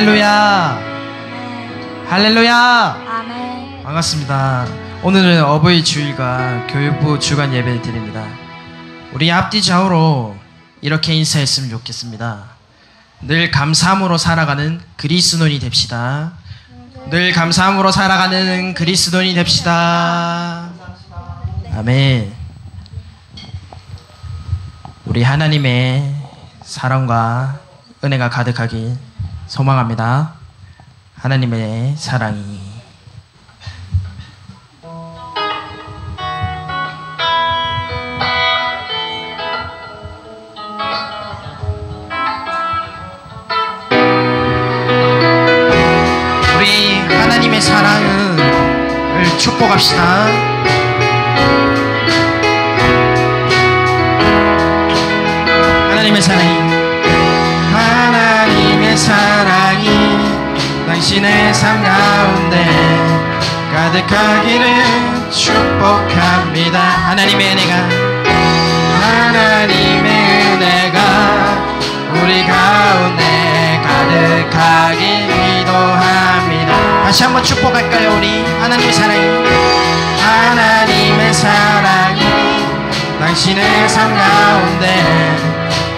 할렐루야. 할렐루야. 아멘. 반갑습니다. 오늘은 어버이 주일과 교육부 주간 예배를 드립니다. 우리 앞뒤 좌우로 이렇게 인사했으면 좋겠습니다. 늘 감사함으로 살아가는 그리스도인이 됩시다. 늘 감사함으로 살아가는 그리스도인이 됩시다. 아멘. 우리 하나님의 사랑과 은혜가 가득하길 소망합니다. 하나님의 사랑이 우리 하나님의 사랑을 축복합시다. 하나님의 사랑이 당신의 삶 가운데 가득하기를 축복합니다. 하나님의 은혜가 우리 가운데 가득하길 기도합니다. 다시 한번 축복할까요? 우리 하나님의 사랑이 당신의 삶 가운데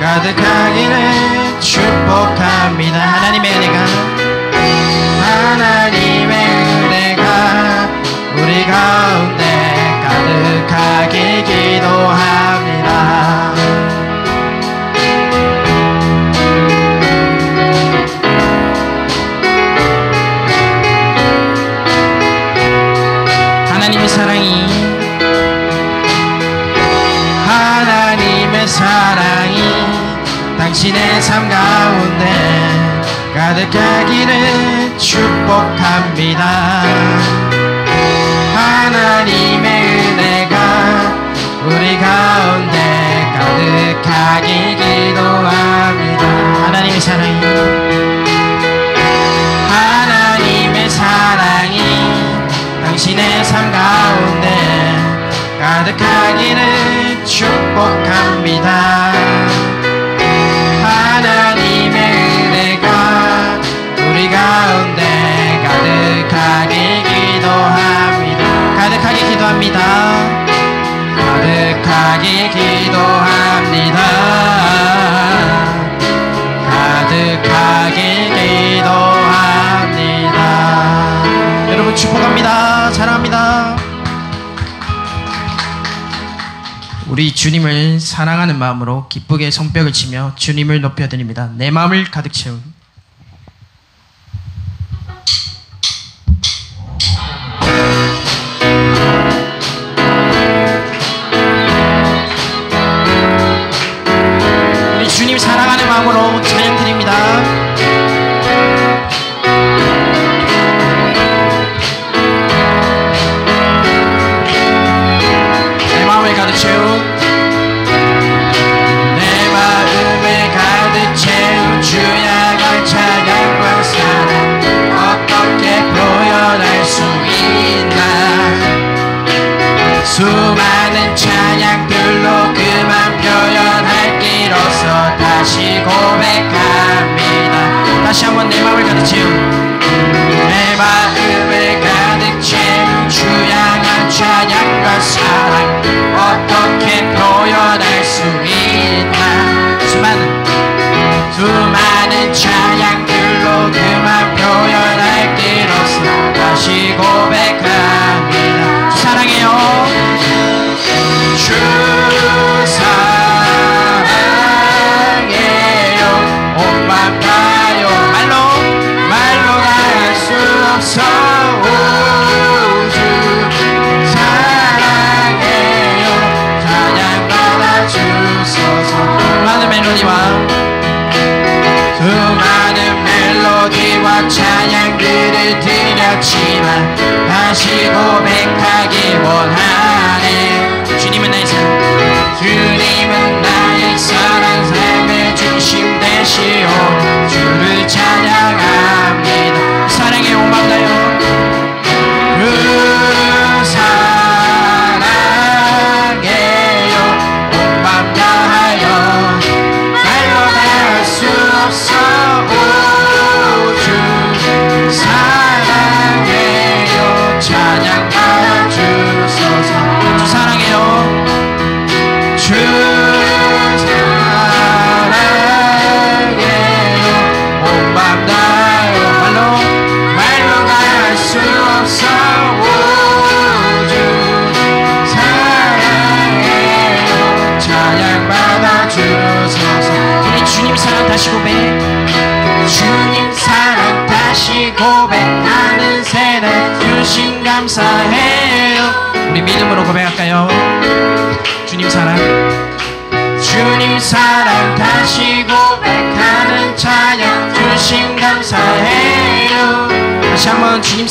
가득하기를 축복합니다. 하나님의 은혜가 우리 가운데 가득하길 기도합니다. 하나님의 사랑이 당신의 삶 가운데 가득하기를 축복합니다. 하나님의 은혜가 우리 가운데 가득하길 기도합니다. 하나님의 사랑이 당신의 삶 가운데 가득하기를 축복합니다. 하나님의 은혜가 우리 가운데 가득하게 기도합니다. 가득하게 기도합니다. 가득하게 기도합니다. 가득하게 기도합니다. 여러분 축복합니다. 사랑합니다. 우리 주님을 사랑하는 마음으로 기쁘게 손뼉을 치며 주님을 높여드립니다. 내 마음을 가득 채운 우리 주님 사랑하는 마음으로 찬양 드립니다. 내 마음을 가득 채운 주야가 찬양과 사랑 어떻게 표현할 수 있나. 수많은 찬양들로 그만 표현할 길 없어 다시 고백합니다. 다시 한번 내 마음을 가득 채운 내 마음을 가득 채운 주야가 찬양과 사랑 어떻게 표현할 수 있나. 수많은 찬양들로 그만 표현할 길 없어 다시 고백합니다. 주 사랑해요. 주 사랑해요. 온 맘 다요. 말로 다 할 수 없어. 오, 주 사랑해요. 찬양 받아 주소서. 많은 멜로디와 수많은 멜로디와 찬양들을 드렸지만 다시 고백하기 원하네. 주님은 나의 사랑 삶의 중심 되시오. 주를 찬양합니다. 사랑의 온 맘 다요. 그 사랑해요. 온 맘 다하여 말로 다 할 수 없어. 오, 주 주 사랑해요 온 맘 다요 말로 할 수 없어 주 사랑해요 찬양 받아주소서 우리 주님 사랑 다시 고백 주님 사랑 다시 고백하는 세대 주신 감사해요 우리 믿음으로 고백할까요? 주님 사랑 다시 고백하는 찬양 주신 감사해요 다시 한번 주님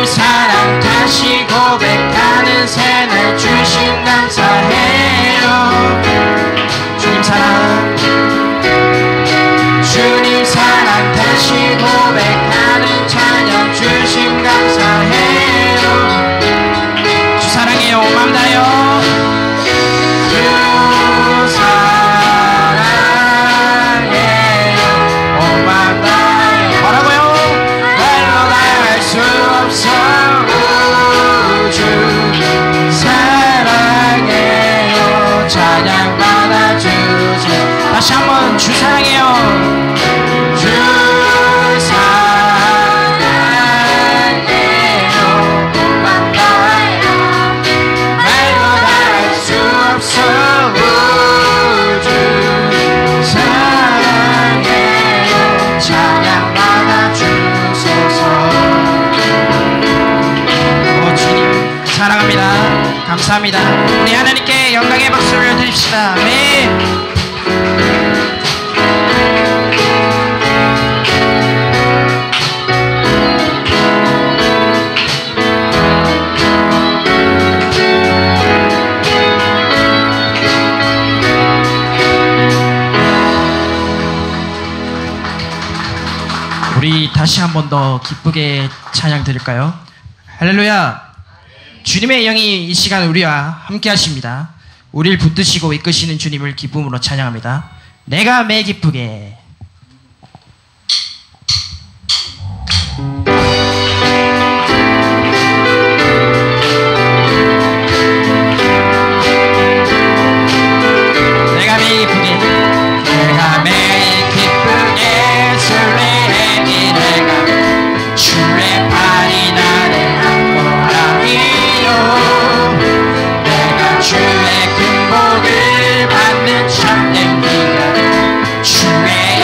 사랑 다시 고백하는 새날 주신 감사해요 주님 사랑 다시 고백하는 찬양 주신 감사해요 주 사랑해요 온 맘 다요 주 사랑해요 온 맘 다요 뭐라고요? 말로 할 수 없어 주 사랑해요 찬양 받아주세요 다시 한번 주 사랑해요 주 사랑해요 온 맘 다요 말로 할 수 없어 주 사랑해요 찬양 받아주소서 오 주님 사랑합니다 감사합니다 우리 하나님께 영광의 박수를 드립시다 아멘 우리 다시 한 번 더 기쁘게 찬양 드릴까요? 할렐루야 주님의 영이 이 시간 우리와 함께 하십니다 우리를 붙드시고 이끄시는 주님을 기쁨으로 찬양합니다 내가 매 기쁘게 주의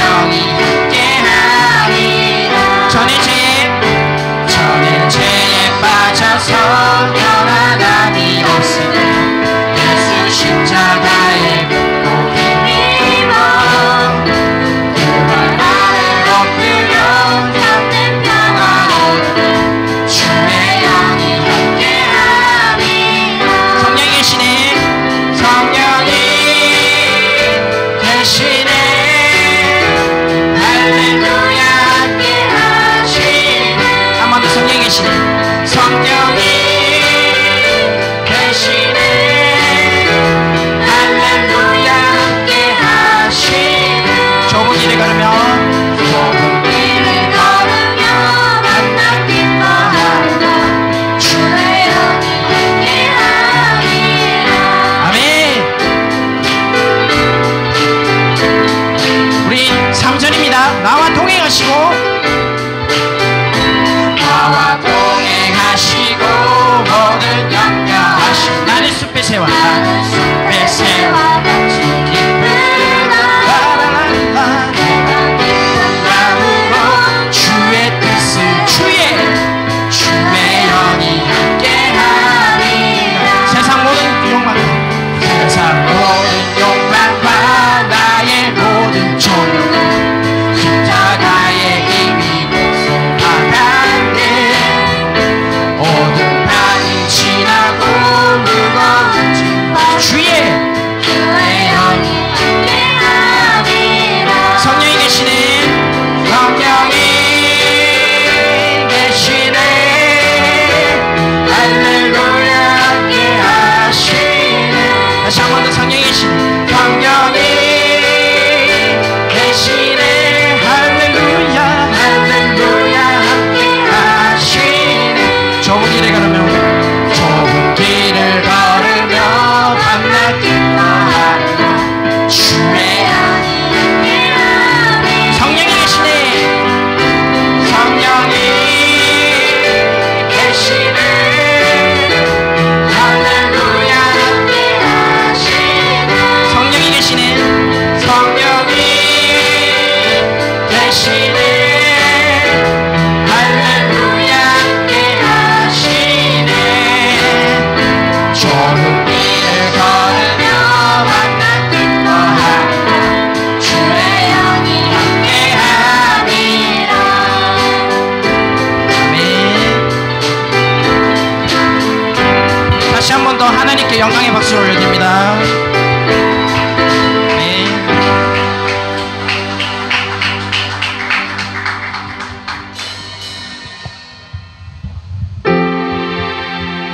주님께 영광의 박수를 올려드립니다.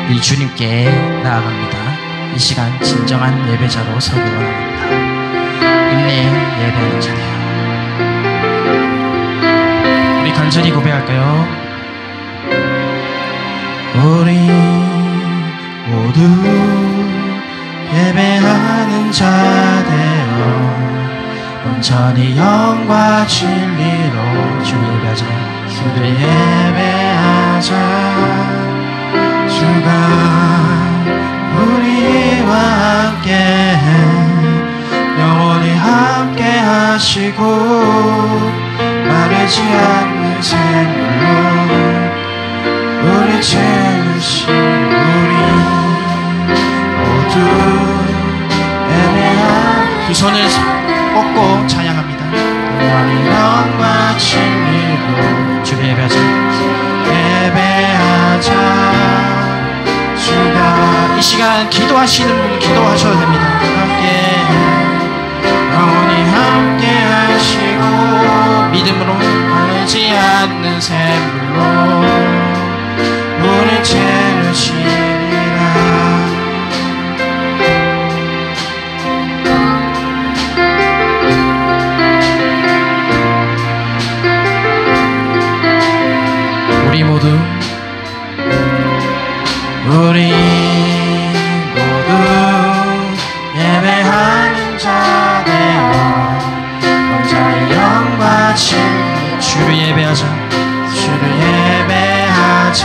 우리 주님께 나아갑니다. 이 시간 진정한 예배자로 서기 원합니다. 인내 예배하는 자예요. 우리 간절히 고백할까요? 우리 모두 예배하는 자 되어 온전히 영과 진리로 주 예배하자. 주를 예배하자. 주가 우리와 함께 영원히 함께 하시고 마르지 않는 샘물로 우리 채우신 우리 모두 예배한 두 손을 뻗고 찬양합니다. 영원히 영과 진리로 주를 예배하자. 예배하자. 주가 이 시간 기도하시는 분 기도하셔도 됩니다. 함께 영원히 함께 하시고 믿음으로 마르지 않는 샘물로 우리 채우시리라. 우리 모두 예배하는 자 되어 온전히 영과 진리 주를 예배하자. 주를 예배하자.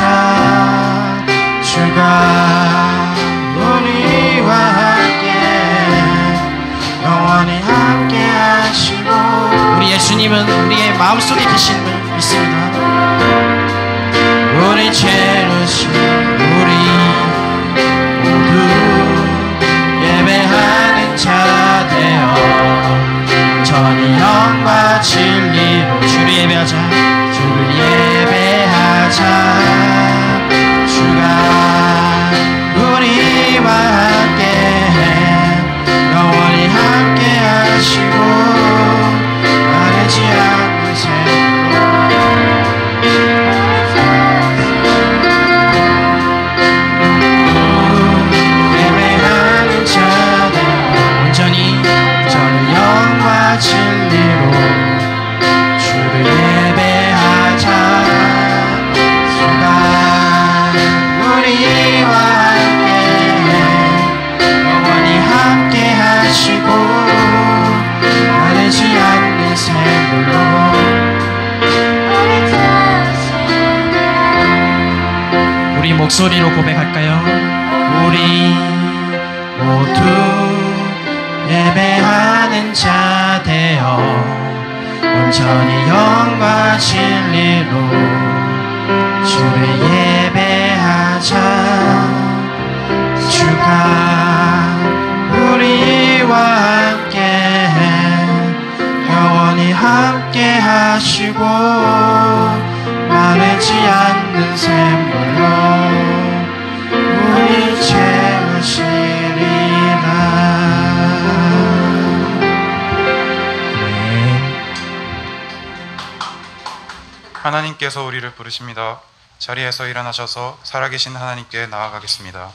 주가 우리와 함께 영원히 함께 하시고 우리 예수님은 우리의 마음속에 계신 분 믿습니다. 우리 채우신 우리 모두 예배하는 자 되어 전히 영과 진리로 주를 예배하자. 주를 예배하자. 주가 우리와 함께 영원히 함께 하시고 마르지 않는 샘물로 진리로 주를 예배하자. 주가 우리와 함께 영원히 함께 하시고 마르지 않는 샘물로 우리 목소리로 고백할까요? 우리 모두 예배하는 자 되어 온전히 영과 진리로 주를 예배하자. 주가 우리와 함께 영원히 함께 하시고 마르지 않는 샘물로 우리 채우시리라. 하나님께서 우리를 부르십니다. 자리에서 일어나셔서 살아계신 하나님께 나아가겠습니다.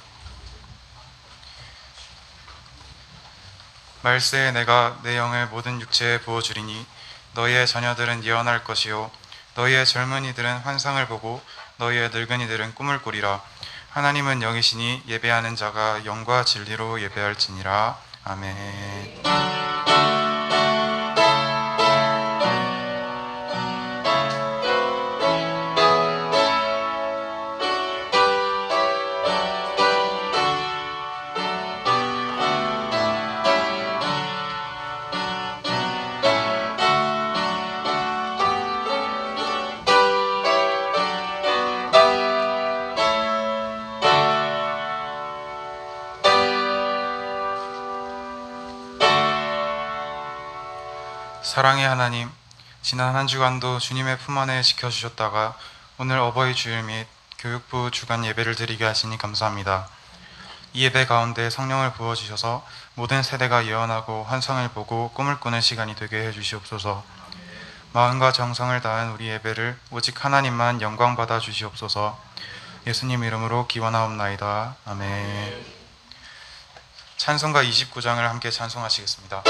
말세에 내가 내 영을 모든 육체에 부어주리니 너희의 자녀들은 예언할 것이요 너희의 젊은이들은 환상을 보고 너희의 늙은이들은 꿈을 꾸리라. 하나님은 영이시니 예배하는 자가 영과 진리로 예배할지니라. 아멘. 사랑의 하나님, 지난 한 주간도 주님의 품 안에 지켜주셨다가 오늘 어버이 주일 및 교육부 주간 예배를 드리게 하시니 감사합니다. 이 예배 가운데 성령을 부어주셔서 모든 세대가 예언하고 환상을 보고 꿈을 꾸는 시간이 되게 해주시옵소서. 마음과 정성을 다한 우리 예배를 오직 하나님만 영광 받아 주시옵소서. 예수님 이름으로 기원하옵나이다. 아멘. 찬송가 29장을 함께 찬송하시겠습니다.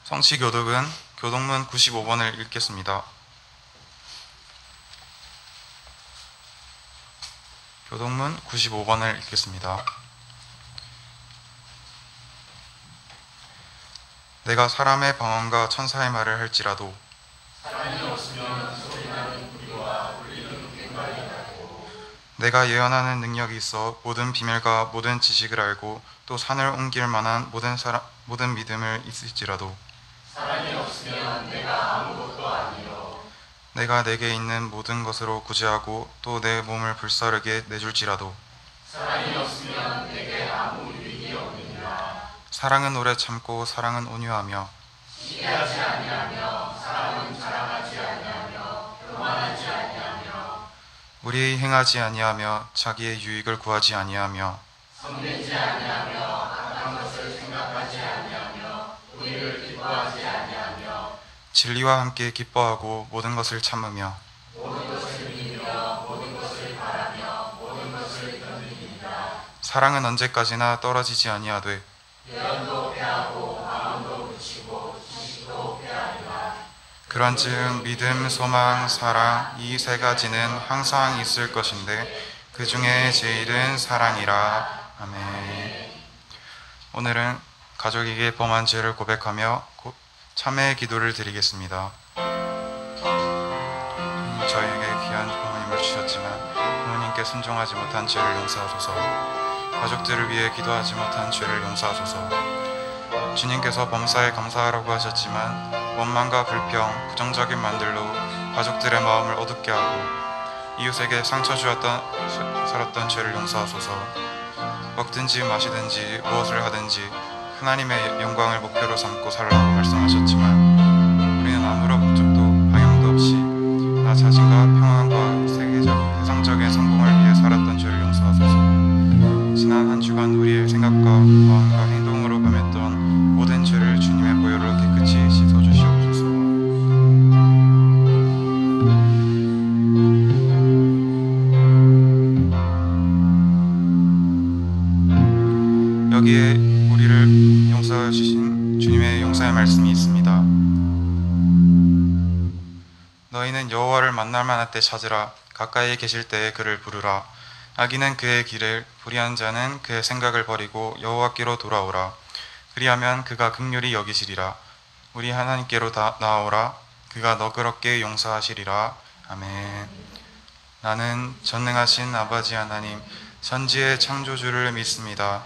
성취교독은 교독문 95번을 읽겠습니다. 교독문 95번을 읽겠습니다. 내가 사람의 방언과 천사의 말을 할지라도 내가 예언하는 능력이 있어 모든 비밀과 모든 지식을 알고 또 산을 옮길 만한 모든 믿음을 있을지라도 사랑이 없으면 내가 아무것도 아니요. 내가 내게 있는 모든 것으로 구제하고 또 내 몸을 불사르게 내줄지라도 사랑이 없으면 내게 아무 유익이 없느니라. 사랑은 오래 참고 사랑은 온유하며 시기하지 아니하며 사랑은 자랑하지 아니하며 교만하지 아니하며 우리의 행하지 아니하며 자기의 유익을 구하지 아니하며 성내지 아니하며 악한 것을 생각하지 아니하며 우리를 기뻐하지 아니하며 진리와 함께 기뻐하고 모든 것을 참으며 모든 것을 믿으며 모든 것을 바라며 모든 것을 견디니라. 사랑은 언제까지나 떨어지지 아니하되 예언도 패하고 방언도 그치고 지식도 패하리라. 그런즉 믿음, 소망, 사랑 이 세 가지는 항상 있을 것인데 그 중에 제일은 사랑이라. 아멘. 오늘은 가족에게 범한 죄를 고백하며 참회의 기도를 드리겠습니다. 저희에게 귀한 부모님을 주셨지만 부모님께 순종하지 못한 죄를 용서하소서. 가족들을 위해 기도하지 못한 죄를 용서하소서. 주님께서 범사에 감사하라고 하셨지만 원망과 불평, 부정적인 말들로 가족들의 마음을 어둡게 하고 이웃에게 상처 주었던 살았던 죄를 용서하소서. 먹든지 마시든지 무엇을 하든지 하나님의 영광을 목표로 삼고 살라고 말씀하셨지만 우리는 아무런 목적도 방향도 없이 나 자신과 평안과 세상적인 성공을 위해 살았던 죄를 용서하소서. 지난 한 주간 우리의 생각과 마음과 행동으로 범했던 모든 죄를 주님의 보혈로 깨끗이 씻어주시옵소서. 여기에 우리를 용서해 주신 주님의 용서의 말씀이 있습니다. 너희는 여호와를 만날 만할 때 찾으라. 가까이 계실 때에 그를 부르라. 악인은 그의 길을, 불의한 자는 그의 생각을 버리고 여호와께로 돌아오라. 그리하면 그가 긍휼히 여기시리라. 우리 하나님께로 나아오라. 그가 너그럽게 용서하시리라. 아멘. 나는 전능하신 아버지 하나님, 천지의 창조주를 믿습니다.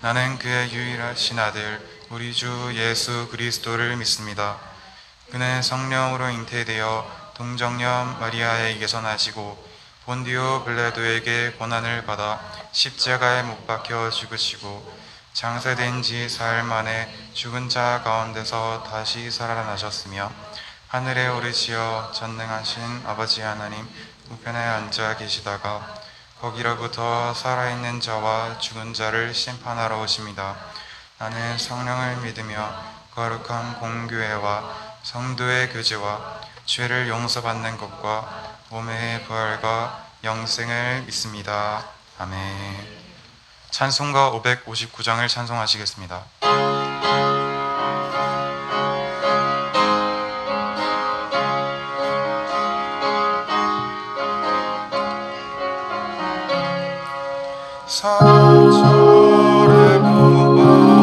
나는 그의 유일하신 아들, 우리 주 예수 그리스도를 믿습니다. 그는 성령으로 잉태되어 동정녀 마리아에게서 나시고 본디오 빌라도에게 고난을 받아 십자가에 못 박혀 죽으시고 장사된 지 사흘 만에 죽은 자 가운데서 다시 살아나셨으며 하늘에 오르시어 전능하신 아버지 하나님 우편에 앉아 계시다가 거기로부터 살아있는 자와 죽은 자를 심판하러 오십니다. 나는 성령을 믿으며 거룩한 공교회와 성도의 교제와 죄를 용서받는 것과 몸의 부활과 영생을 믿습니다. 아멘. 찬송가 559장을 찬송하시겠습니다. 산철의 봄바람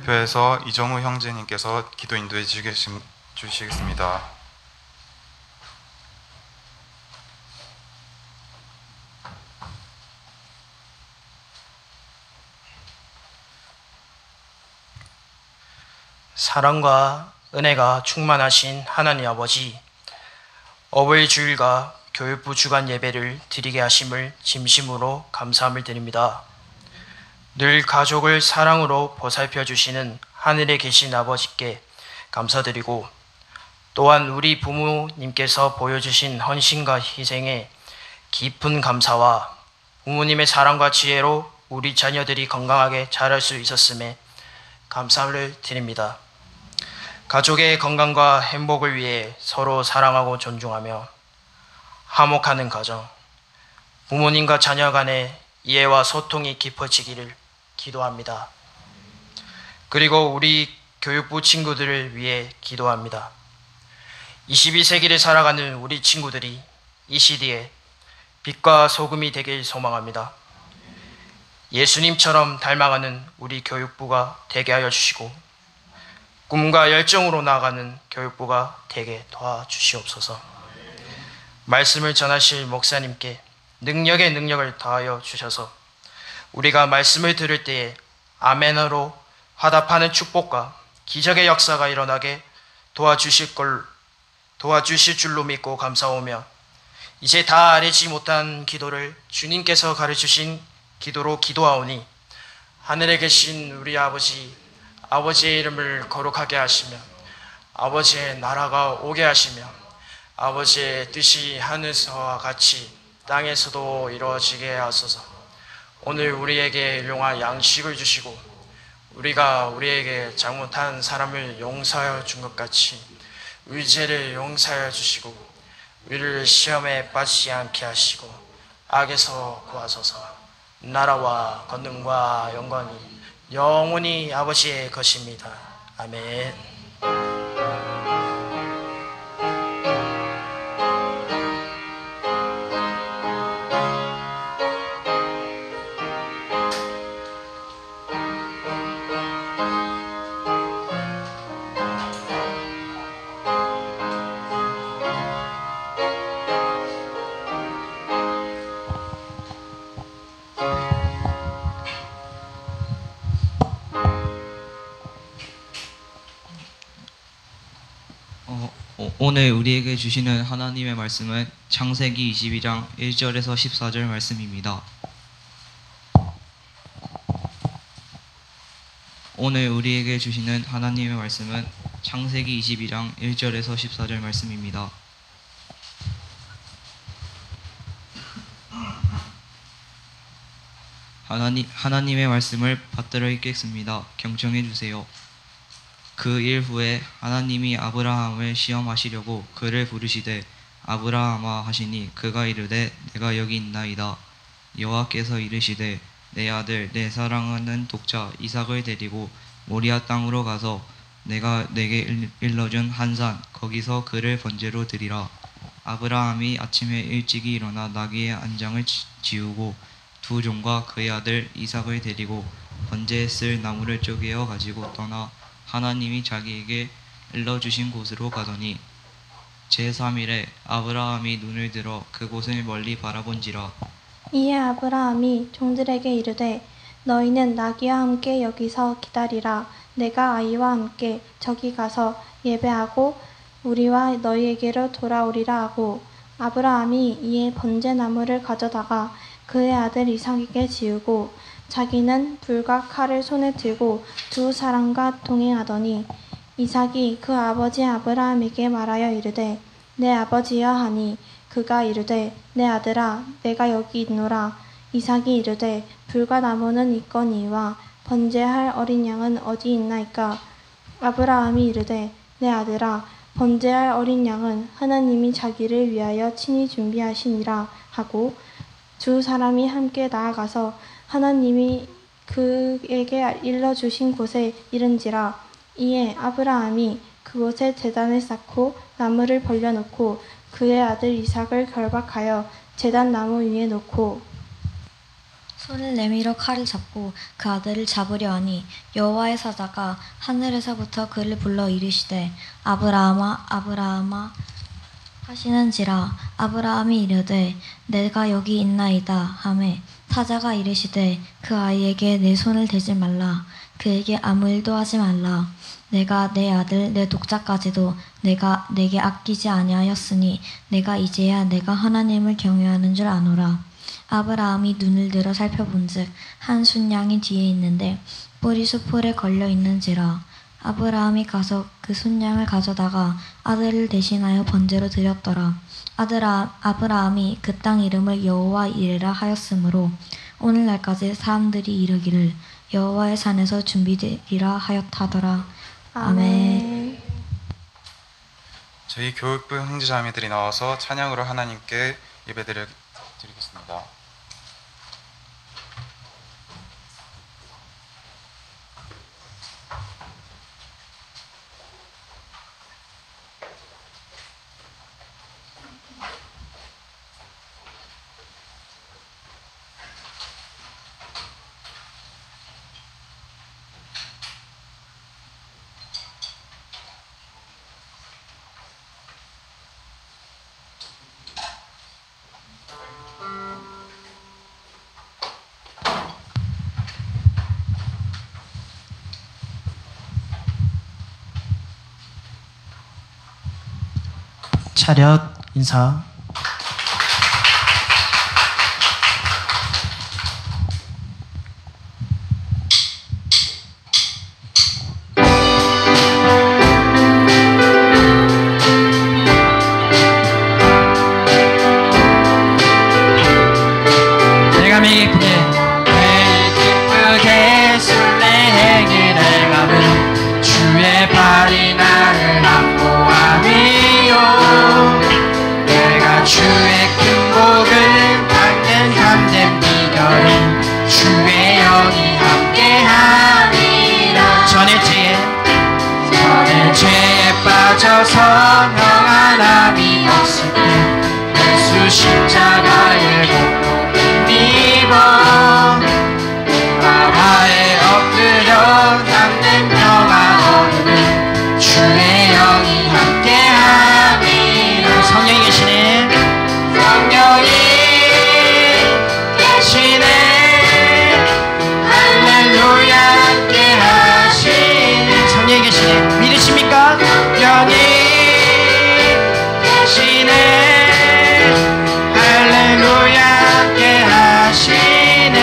대표해서 이정우 형제님께서 기도 인도해 주시겠습니다. 사랑과 은혜가 충만하신 하나님 아버지, 어버이 주일과 교육부 주간 예배를 드리게 하심을 진심으로 감사함을 드립니다. 늘 가족을 사랑으로 보살펴 주시는 하늘에 계신 아버지께 감사드리고, 또한 우리 부모님께서 보여주신 헌신과 희생에 깊은 감사와 부모님의 사랑과 지혜로 우리 자녀들이 건강하게 자랄 수 있었음에 감사를 드립니다. 가족의 건강과 행복을 위해 서로 사랑하고 존중하며 화목하는 가정, 부모님과 자녀 간의 이해와 소통이 깊어지기를 기도합니다. 그리고 우리 교육부 친구들을 위해 기도합니다. 21세기를 살아가는 우리 친구들이 이 시대에 빛과 소금이 되길 소망합니다. 예수님처럼 닮아가는 우리 교육부가 되게 하여 주시고 꿈과 열정으로 나아가는 교육부가 되게 도와주시옵소서. 말씀을 전하실 목사님께 능력의 능력을 더하여 주셔서 우리가 말씀을 들을 때에 아멘으로 화답하는 축복과 기적의 역사가 일어나게 도와주실 줄로 믿고 감사오며 이제 다 아뢰지 못한 기도를 주님께서 가르치신 기도로 기도하오니 하늘에 계신 우리 아버지의 이름을 거룩하게 하시며 아버지의 나라가 오게 하시며 아버지의 뜻이 하늘에서와 같이 땅에서도 이루어지게 하소서. 오늘 우리에게 일용할 양식을 주시고 우리가 우리에게 잘못한 사람을 용서하여 준 것 같이 우리 죄를 용서하여 주시고 우리를 시험에 빠지지 않게 하시고 악에서 구하소서. 나라와 권능과 영광이 영원히 아버지의 것입니다. 아멘. 오늘 우리에게 주시는 하나님의 말씀은 창세기 22장 1절에서 14절 말씀입니다. 오늘 우리에게 주시는 하나님의 말씀은 창세기 22장 1절에서 14절 말씀입니다. 하나님의 말씀을 받들어 읽겠습니다. 경청해 주세요. 그 일 후에 하나님이 아브라함을 시험하시려고 그를 부르시되 아브라함아 하시니 그가 이르되 내가 여기 있나이다. 여호와께서 이르시되 내 아들 내 사랑하는 독자 이삭을 데리고 모리아 땅으로 가서 내가 내게 일러준 한 산 거기서 그를 번제로 드리라. 아브라함이 아침에 일찍이 일어나 나귀의 안장을 지우고 두 종과 그의 아들 이삭을 데리고 번제에 쓸 나무를 쪼개어 가지고 떠나 하나님이 자기에게 일러주신 곳으로 가더니 제3일에 아브라함이 눈을 들어 그곳을 멀리 바라본지라. 이에 아브라함이 종들에게 이르되 너희는 나귀와 함께 여기서 기다리라. 내가 아이와 함께 저기 가서 예배하고 우리와 너희에게로 돌아오리라 하고 아브라함이 이에 번제나무를 가져다가 그의 아들 이삭에게 지우고 자기는 불과 칼을 손에 들고 두 사람과 동행하더니 이삭이 그 아버지 아브라함에게 말하여 이르되 내 아버지여 하니 그가 이르되 내 아들아 내가 여기 있노라. 이삭이 이르되 불과 나무는 있거니와 번제할 어린 양은 어디 있나이까. 아브라함이 이르되 내 아들아 번제할 어린 양은 하나님이 자기를 위하여 친히 준비하시니라 하고 두 사람이 함께 나아가서 하나님이 그에게 일러주신 곳에 이른지라. 이에 아브라함이 그곳에 제단을 쌓고 나무를 벌려놓고 그의 아들 이삭을 결박하여 제단 나무 위에 놓고 손을 내밀어 칼을 잡고 그 아들을 잡으려 하니 여호와의 사자가 하늘에서부터 그를 불러 이르시되 아브라함아 아브라함아 하시는지라. 아브라함이 이르되 내가 여기 있나이다 하매 사자가 이르시되 그 아이에게 내 손을 대지 말라. 그에게 아무 일도 하지 말라. 내가 내 아들 내 독자까지도 내가 내게 아끼지 아니하였으니 내가 이제야 내가 하나님을 경외하는 줄 아노라. 아브라함이 눈을 들어 살펴본즉 한 순양이 뒤에 있는데 뿔이 수풀에 걸려 있는지라. 아브라함이 가서 그 순양을 가져다가 아들을 대신하여 번제로 드렸더라. 아브라함이 그 땅 이름을 여호와 이레라 하였으므로 오늘날까지 사람들이 이르기를 여호와의 산에서 준비되리라 하였다더라. 아멘. 저희 교육부 형제자매들이 나와서 찬양으로 하나님께 예배드리겠습니다. 차렷 인사. 내가 기쁘게 술래행이 내가는 주의 발이 나를 안보하니요. 내가 주의 큰 복을 받는 참된 비결은 주의 영이 함께하니라. 전의 죄에 빠져서 평안함이 없을 때 예수 십자가의 공로 믿어 바다에 엎드려 남는 평안 얻는 주의 영이 함께함이라. 성령이 계시네. 성령이 계시네. 할렐루야 함께하시네. 성령이 계시네. 믿으십니까? 성령이 계시네. 할렐루야 함께하시네.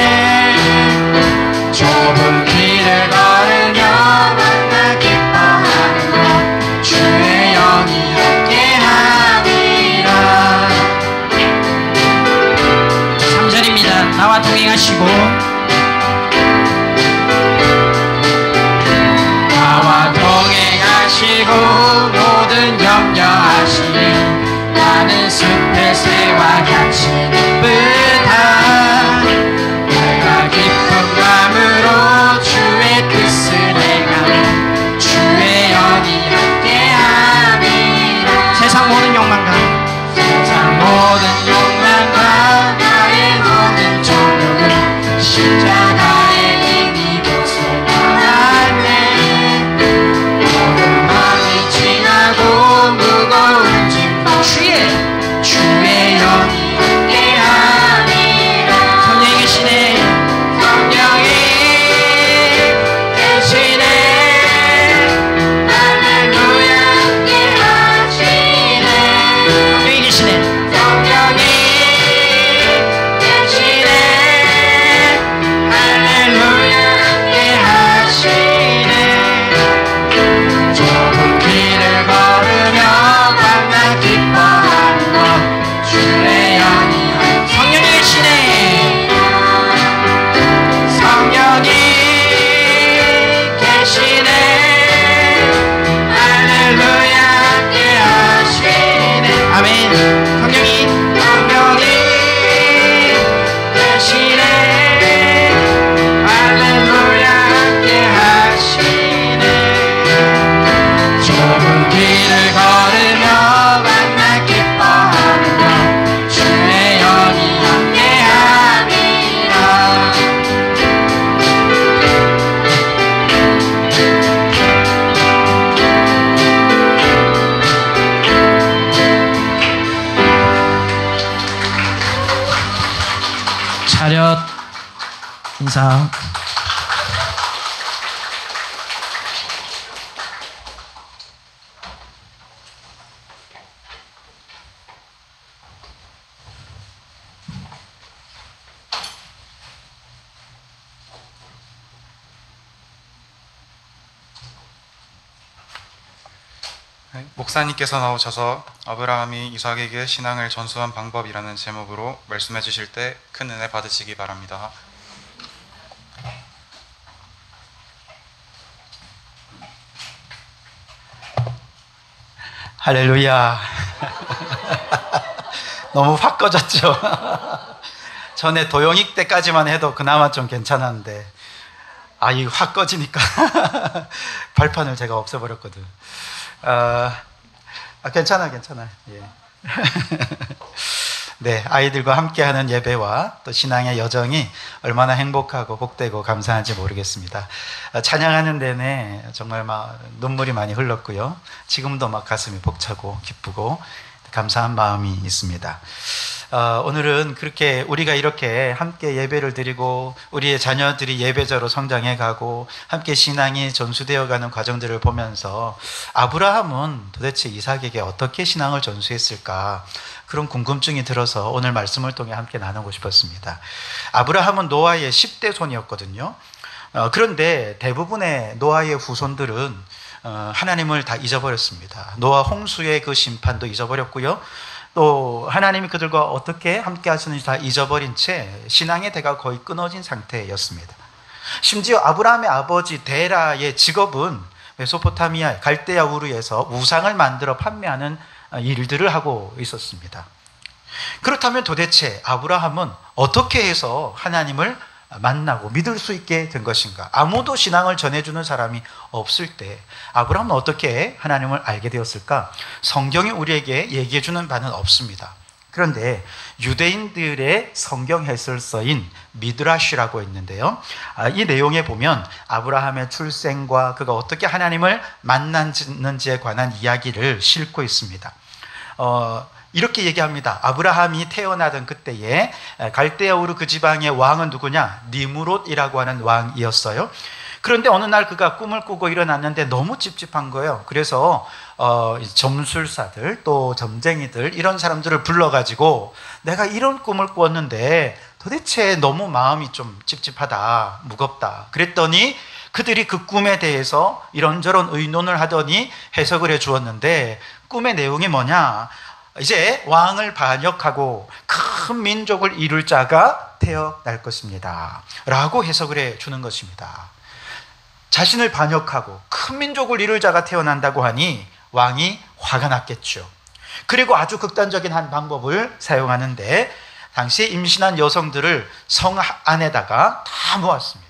좁은 길을 걸으며 만나 기뻐하는 것 주의 영이 함께하리라. 3절입니다. 나와 동행하시고 나와 동행하시고 모든 염려하시니 나는 숲의 새와 같이 기쁘다. 내가 기쁜 마음으로 주의 뜻을 행하며 주의 영이 함께하리라. 세상 모든 욕망과 나의 모든 정욕은 십자가의 이미 곳에 받았네. 모든 마음이 찡하고 무거운 짐과 주의 영이 함께하리라. 성령이 계시네. 성령이 계시네. 할렐루야 함께하시네. 성령이 계시네. 성령이 계시네. 할렐루야 함께하시네. 좁은 길을 걸으며 만나 기뻐하는 것 주의 영이 성령이 계시네. 성령이 계시네. 할렐루야 함께하시네. 아멘. 성령이 계시네. 할렐루야 함께하시네. 좁은 길을 걸으며 만나 기뻐하는 것 주의 영이 함께하리라. 차렷 인사. 목사님께서 나오셔서 아브라함이 이삭에게 신앙을 전수한 방법이라는 제목으로 말씀해 주실 때 큰 은혜 받으시기 바랍니다. 할렐루야. 너무 확 꺼졌죠. 전에 도용익 때까지만 해도 그나마 좀 괜찮았는데 이 확 꺼지니까 발판을 제가 없애버렸거든. 괜찮아. 예. 네, 아이들과 함께하는 예배와 또 신앙의 여정이 얼마나 행복하고 복되고 감사한지 모르겠습니다. 찬양하는 내내 정말 막 눈물이 많이 흘렀고요. 지금도 막 가슴이 벅차고 기쁘고 감사한 마음이 있습니다. 오늘은 그렇게 우리가 이렇게 함께 예배를 드리고 우리의 자녀들이 예배자로 성장해 가고 함께 신앙이 전수되어 가는 과정들을 보면서 아브라함은 도대체 이삭에게 어떻게 신앙을 전수했을까, 그런 궁금증이 들어서 오늘 말씀을 통해 함께 나누고 싶었습니다. 아브라함은 노아의 10대 손이었거든요. 그런데 대부분의 노아의 후손들은 하나님을 다 잊어버렸습니다. 노아 홍수의 그 심판도 잊어버렸고요. 또 하나님이 그들과 어떻게 함께 하시는지 다 잊어버린 채 신앙의 대가 거의 끊어진 상태였습니다. 심지어 아브라함의 아버지 데라의 직업은 메소포타미아 갈대아 우르에서 우상을 만들어 판매하는 일들을 하고 있었습니다. 그렇다면 도대체 아브라함은 어떻게 해서 하나님을 만나고 믿을 수 있게 된 것인가? 아무도 신앙을 전해주는 사람이 없을 때 아브라함은 어떻게 하나님을 알게 되었을까? 성경이 우리에게 얘기해주는 바는 없습니다. 그런데 유대인들의 성경 해설서인 미드라시라고 있는데요, 이 내용에 보면 아브라함의 출생과 그가 어떻게 하나님을 만났는지에 관한 이야기를 싣고 있습니다. 이렇게 얘기합니다. 아브라함이 태어나던 그때에 갈대아 우르 그 지방의 왕은 누구냐? 니므롯이라고 하는 왕이었어요. 그런데 어느 날 그가 꿈을 꾸고 일어났는데 너무 찝찝한 거예요. 그래서 점술사들 또 점쟁이들 이런 사람들을 불러가지고 내가 이런 꿈을 꾸었는데 도대체 너무 마음이 좀 찝찝하다, 무겁다. 그랬더니 그들이 그 꿈에 대해서 이런저런 의논을 하더니 해석을 해 주었는데, 꿈의 내용이 뭐냐? 이제 왕을 반역하고 큰 민족을 이룰 자가 태어날 것입니다 라고 해석을 해 주는 것입니다. 자신을 반역하고 큰 민족을 이룰 자가 태어난다고 하니 왕이 화가 났겠죠. 그리고 아주 극단적인 한 방법을 사용하는데, 당시에 임신한 여성들을 성 안에다가 다 모았습니다.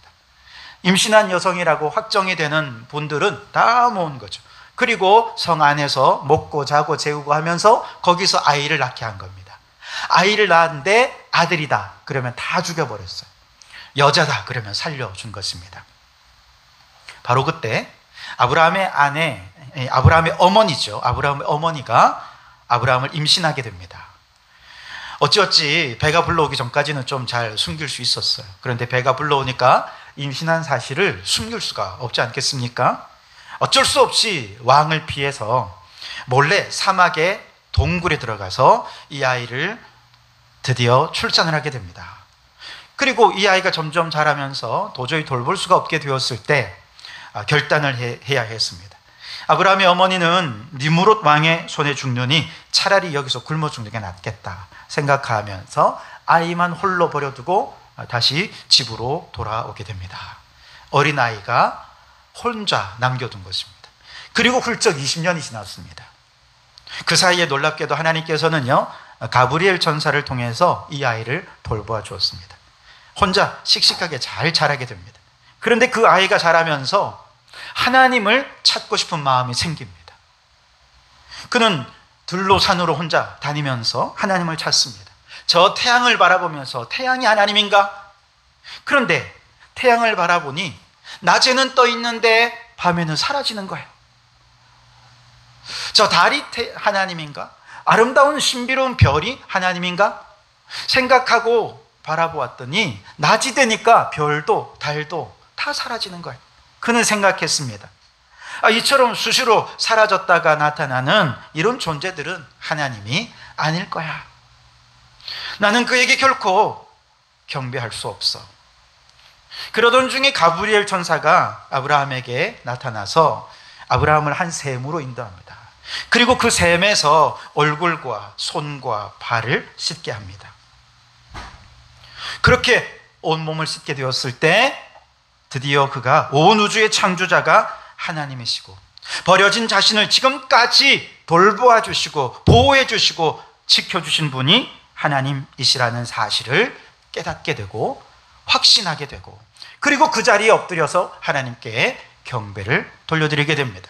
임신한 여성이라고 확정이 되는 분들은 다 모은 거죠. 그리고 성 안에서 먹고 자고 재우고 하면서 거기서 아이를 낳게 한 겁니다. 아이를 낳았는데 아들이다 그러면 다 죽여버렸어요. 여자다 그러면 살려준 것입니다. 바로 그때 아브라함의 아내, 아브라함의 어머니죠. 아브라함의 어머니가 아브라함을 임신하게 됩니다. 어찌어찌 배가 불러오기 전까지는 좀 잘 숨길 수 있었어요. 그런데 배가 불러오니까 임신한 사실을 숨길 수가 없지 않겠습니까? 어쩔 수 없이 왕을 피해서 몰래 사막의 동굴에 들어가서 이 아이를 드디어 출산을 하게 됩니다. 그리고 이 아이가 점점 자라면서 도저히 돌볼 수가 없게 되었을 때 결단을 해야 했습니다. 아브라함의 어머니는 니므롯 왕의 손에 죽느니 차라리 여기서 굶어 죽는 게 낫겠다 생각하면서 아이만 홀로 버려두고 다시 집으로 돌아오게 됩니다. 어린아이가 혼자 남겨둔 것입니다. 그리고 훌쩍 20년이 지났습니다. 그 사이에 놀랍게도 하나님께서는요, 가브리엘 천사를 통해서 이 아이를 돌보아 주었습니다. 혼자 씩씩하게 잘 자라게 됩니다. 그런데 그 아이가 자라면서 하나님을 찾고 싶은 마음이 생깁니다. 그는 들로 산으로 혼자 다니면서 하나님을 찾습니다. 저 태양을 바라보면서 태양이 하나님인가? 그런데 태양을 바라보니 낮에는 떠 있는데 밤에는 사라지는 거예요. 저 달이 하나님인가? 아름다운 신비로운 별이 하나님인가? 생각하고 바라보았더니 낮이 되니까 별도 달도 다 사라지는 거예요. 그는 생각했습니다. 이처럼 수시로 사라졌다가 나타나는 이런 존재들은 하나님이 아닐 거야. 나는 그에게 결코 경배할 수 없어. 그러던 중에 가브리엘 천사가 아브라함에게 나타나서 아브라함을 한 샘으로 인도합니다. 그리고 그 샘에서 얼굴과 손과 발을 씻게 합니다. 그렇게 온몸을 씻게 되었을 때 드디어 그가 온 우주의 창조자가 하나님이시고 버려진 자신을 지금까지 돌보아 주시고 보호해 주시고 지켜주신 분이 하나님이시라는 사실을 깨닫게 되고 확신하게 되고, 그리고 그 자리에 엎드려서 하나님께 경배를 돌려드리게 됩니다.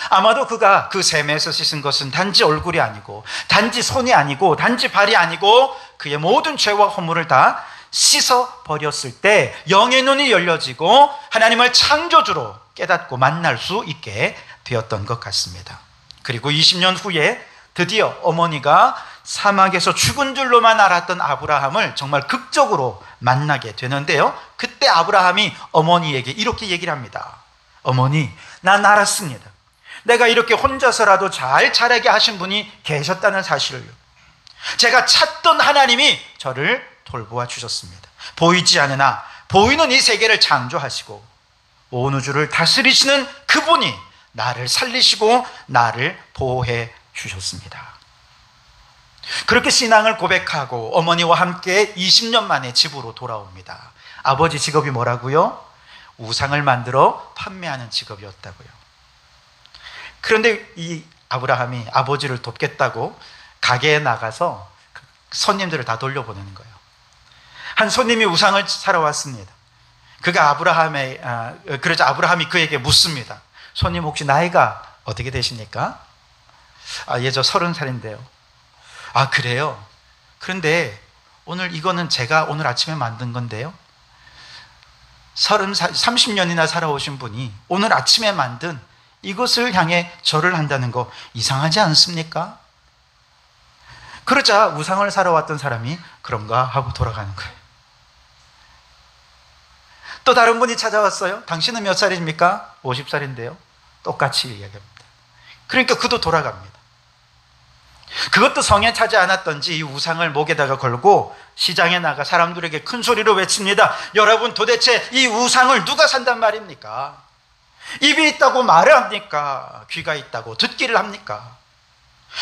아마도 그가 그 샘에서 씻은 것은 단지 얼굴이 아니고 단지 손이 아니고 단지 발이 아니고 그의 모든 죄와 허물을 다 씻어 버렸을 때 영의 눈이 열려지고 하나님을 창조주로 깨닫고 만날 수 있게 되었던 것 같습니다. 그리고 20년 후에 드디어 어머니가 사막에서 죽은 줄로만 알았던 아브라함을 정말 극적으로 만나게 되는데요. 그때 아브라함이 어머니에게 이렇게 얘기를 합니다. 어머니, 난 알았습니다. 내가 이렇게 혼자서라도 잘 자라게 하신 분이 계셨다는 사실을요. 제가 찾던 하나님이 저를 돌보아 주셨습니다. 보이지 않으나 보이는 이 세계를 창조하시고 온 우주를 다스리시는 그분이 나를 살리시고 나를 보호해 주셨습니다. 그렇게 신앙을 고백하고 어머니와 함께 20년 만에 집으로 돌아옵니다. 아버지 직업이 뭐라고요? 우상을 만들어 판매하는 직업이었다고요. 그런데 이 아브라함이 아버지를 돕겠다고 가게에 나가서 손님들을 다 돌려보내는 거예요. 한 손님이 우상을 사러 왔습니다. 그러자 아브라함이 그에게 묻습니다. 손님 혹시 나이가 어떻게 되십니까? 예, 저 30살인데요. 아, 그래요? 그런데 오늘 이거는 제가 오늘 아침에 만든 건데요. 30년이나 살아오신 분이 오늘 아침에 만든 이것을 향해 절을 한다는 거 이상하지 않습니까? 그러자 우상을 사러 왔던 사람이 그런가 하고 돌아가는 거예요. 또 다른 분이 찾아왔어요. 당신은 몇 살입니까? 50살인데요. 똑같이 이야기합니다. 그러니까 그도 돌아갑니다. 그것도 성에 차지 않았던지 이 우상을 목에다가 걸고 시장에 나가 사람들에게 큰 소리로 외칩니다. 여러분, 도대체 이 우상을 누가 산단 말입니까? 입이 있다고 말을 합니까? 귀가 있다고 듣기를 합니까?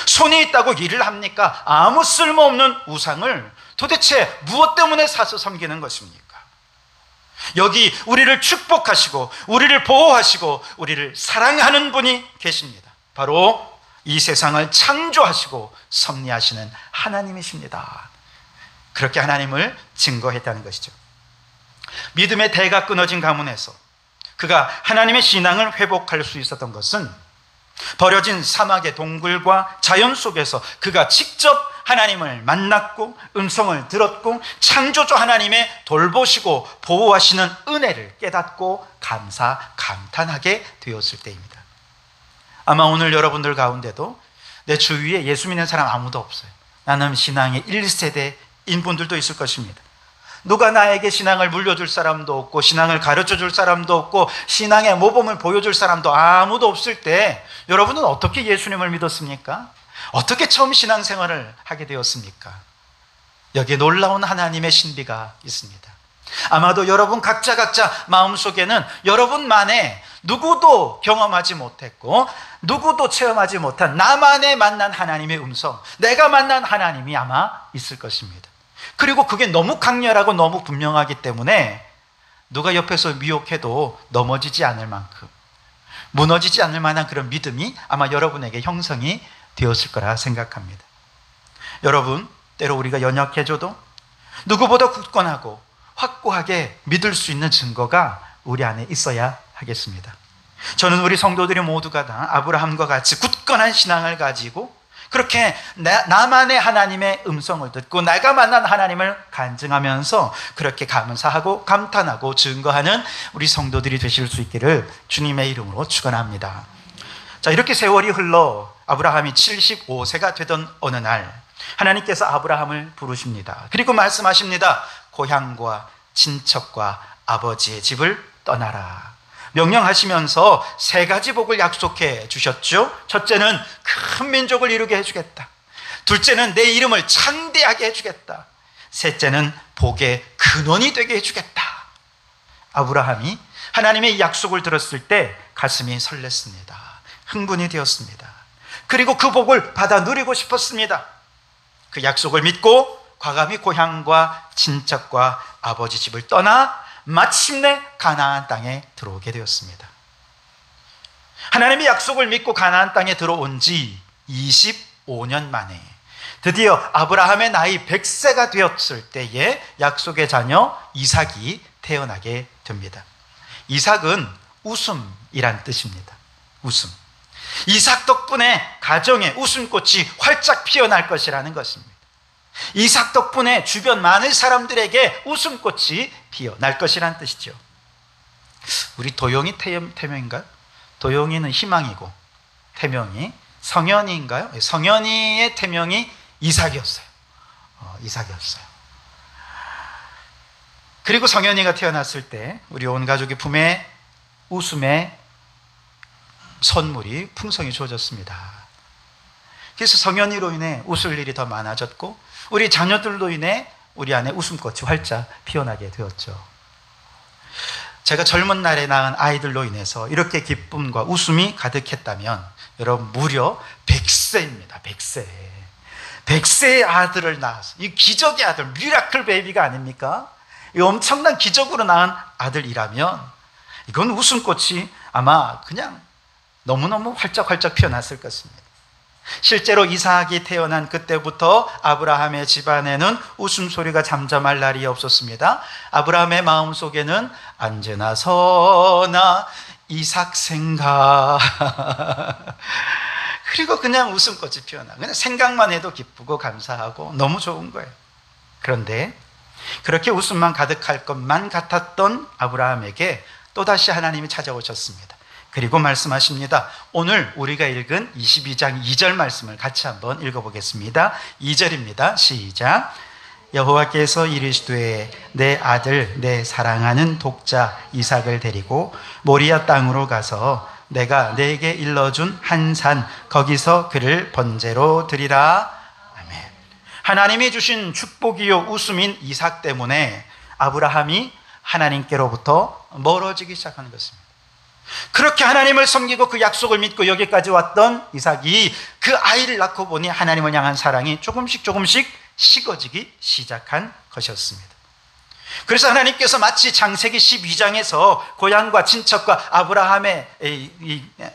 손이 있다고 일을 합니까? 아무 쓸모없는 우상을 도대체 무엇 때문에 사서 섬기는 것입니까? 여기 우리를 축복하시고 우리를 보호하시고 우리를 사랑하는 분이 계십니다. 바로 이 세상을 창조하시고 섭리하시는 하나님이십니다. 그렇게 하나님을 증거했다는 것이죠. 믿음의 대가 끊어진 가문에서 그가 하나님의 신앙을 회복할 수 있었던 것은 버려진 사막의 동굴과 자연 속에서 그가 직접 하나님을 만났고 음성을 들었고 창조주 하나님의 돌보시고 보호하시는 은혜를 깨닫고 감탄하게 되었을 때입니다. 아마 오늘 여러분들 가운데도 내 주위에 예수 믿는 사람 아무도 없어요. 나는 신앙의 1세대인 분들도 있을 것입니다. 누가 나에게 신앙을 물려줄 사람도 없고 신앙을 가르쳐줄 사람도 없고 신앙의 모범을 보여줄 사람도 아무도 없을 때 여러분은 어떻게 예수님을 믿었습니까? 어떻게 처음 신앙생활을 하게 되었습니까? 여기에 놀라운 하나님의 신비가 있습니다. 아마도 여러분 각자 마음속에는 여러분만의 누구도 경험하지 못했고 누구도 체험하지 못한 나만의 만난 하나님의 음성, 내가 만난 하나님이 아마 있을 것입니다. 그리고 그게 너무 강렬하고 너무 분명하기 때문에 누가 옆에서 미혹해도 넘어지지 않을 만큼, 무너지지 않을 만한 그런 믿음이 아마 여러분에게 형성이 되었을 거라 생각합니다. 여러분, 때로 우리가 연약해져도 누구보다 굳건하고 확고하게 믿을 수 있는 증거가 우리 안에 있어야 하겠습니다. 저는 우리 성도들이 모두가 다 아브라함과 같이 굳건한 신앙을 가지고 그렇게 나만의 하나님의 음성을 듣고 내가 만난 하나님을 간증하면서 그렇게 감사하고 감탄하고 증거하는 우리 성도들이 되실 수 있기를 주님의 이름으로 축원합니다. 자, 이렇게 세월이 흘러 아브라함이 75세가 되던 어느 날 하나님께서 아브라함을 부르십니다. 그리고 말씀하십니다. 고향과 친척과 아버지의 집을 떠나라. 명령하시면서 3가지 복을 약속해 주셨죠. 첫째는 큰 민족을 이루게 해주겠다. 둘째는 내 이름을 창대하게 해주겠다. 셋째는 복의 근원이 되게 해주겠다. 아브라함이 하나님의 약속을 들었을 때 가슴이 설렜습니다. 흥분이 되었습니다. 그리고 그 복을 받아 누리고 싶었습니다. 그 약속을 믿고 과감히 고향과 친척과 아버지 집을 떠나 마침내 가나안 땅에 들어오게 되었습니다. 하나님의 약속을 믿고 가나안 땅에 들어온 지 25년 만에 드디어 아브라함의 나이 100세가 되었을 때에 약속의 자녀 이삭이 태어나게 됩니다. 이삭은 웃음이란 뜻입니다. 웃음. 이삭 덕분에 가정에 웃음꽃이 활짝 피어날 것이라는 것입니다. 이삭 덕분에 주변 많은 사람들에게 웃음꽃이 피어날 것이라는 뜻이죠. 우리 도영이 태명인가요? 도영이는 희망이고 태명이 성현이인가요? 성현이의 태명이 이삭이었어요. 이삭이었어요. 그리고 성현이가 태어났을 때 우리 온 가족의 품에 웃음의 선물이 풍성히 주어졌습니다. 그래서 성현이로 인해 웃을 일이 더 많아졌고 우리 자녀들로 인해 우리 안에 웃음꽃이 활짝 피어나게 되었죠. 제가 젊은 날에 낳은 아이들로 인해서 이렇게 기쁨과 웃음이 가득했다면 여러분 무려 100세입니다. 100세. 100세의 아들을 낳아서 이 기적의 아들, 미라클 베이비가 아닙니까? 이 엄청난 기적으로 낳은 아들이라면 이건 웃음꽃이 아마 그냥 너무너무 활짝활짝 피어났을 것입니다. 실제로 이삭이 태어난 그때부터 아브라함의 집안에는 웃음소리가 잠잠할 날이 없었습니다. 아브라함의 마음속에는 언제나 서나 이삭 생각 그리고 그냥 웃음꽃이 피어나 그냥 생각만 해도 기쁘고 감사하고 너무 좋은 거예요. 그런데 그렇게 웃음만 가득할 것만 같았던 아브라함에게 또다시 하나님이 찾아오셨습니다. 그리고 말씀하십니다. 오늘 우리가 읽은 22장 2절 말씀을 같이 한번 읽어보겠습니다. 2절입니다. 시작. 여호와께서 이르시되 내 아들 내 사랑하는 독자 이삭을 데리고 모리아 땅으로 가서 내가 내게 일러준 한 산 거기서 그를 번제로 드리라. 아멘. 하나님이 주신 축복이요 웃음인 이삭 때문에 아브라함이 하나님께로부터 멀어지기 시작하는 것입니다. 그렇게 하나님을 섬기고 그 약속을 믿고 여기까지 왔던 이삭이 그 아이를 낳고 보니 하나님을 향한 사랑이 조금씩 식어지기 시작한 것이었습니다. 그래서 하나님께서 마치 창세기 12장에서 고향과 친척과 아브라함의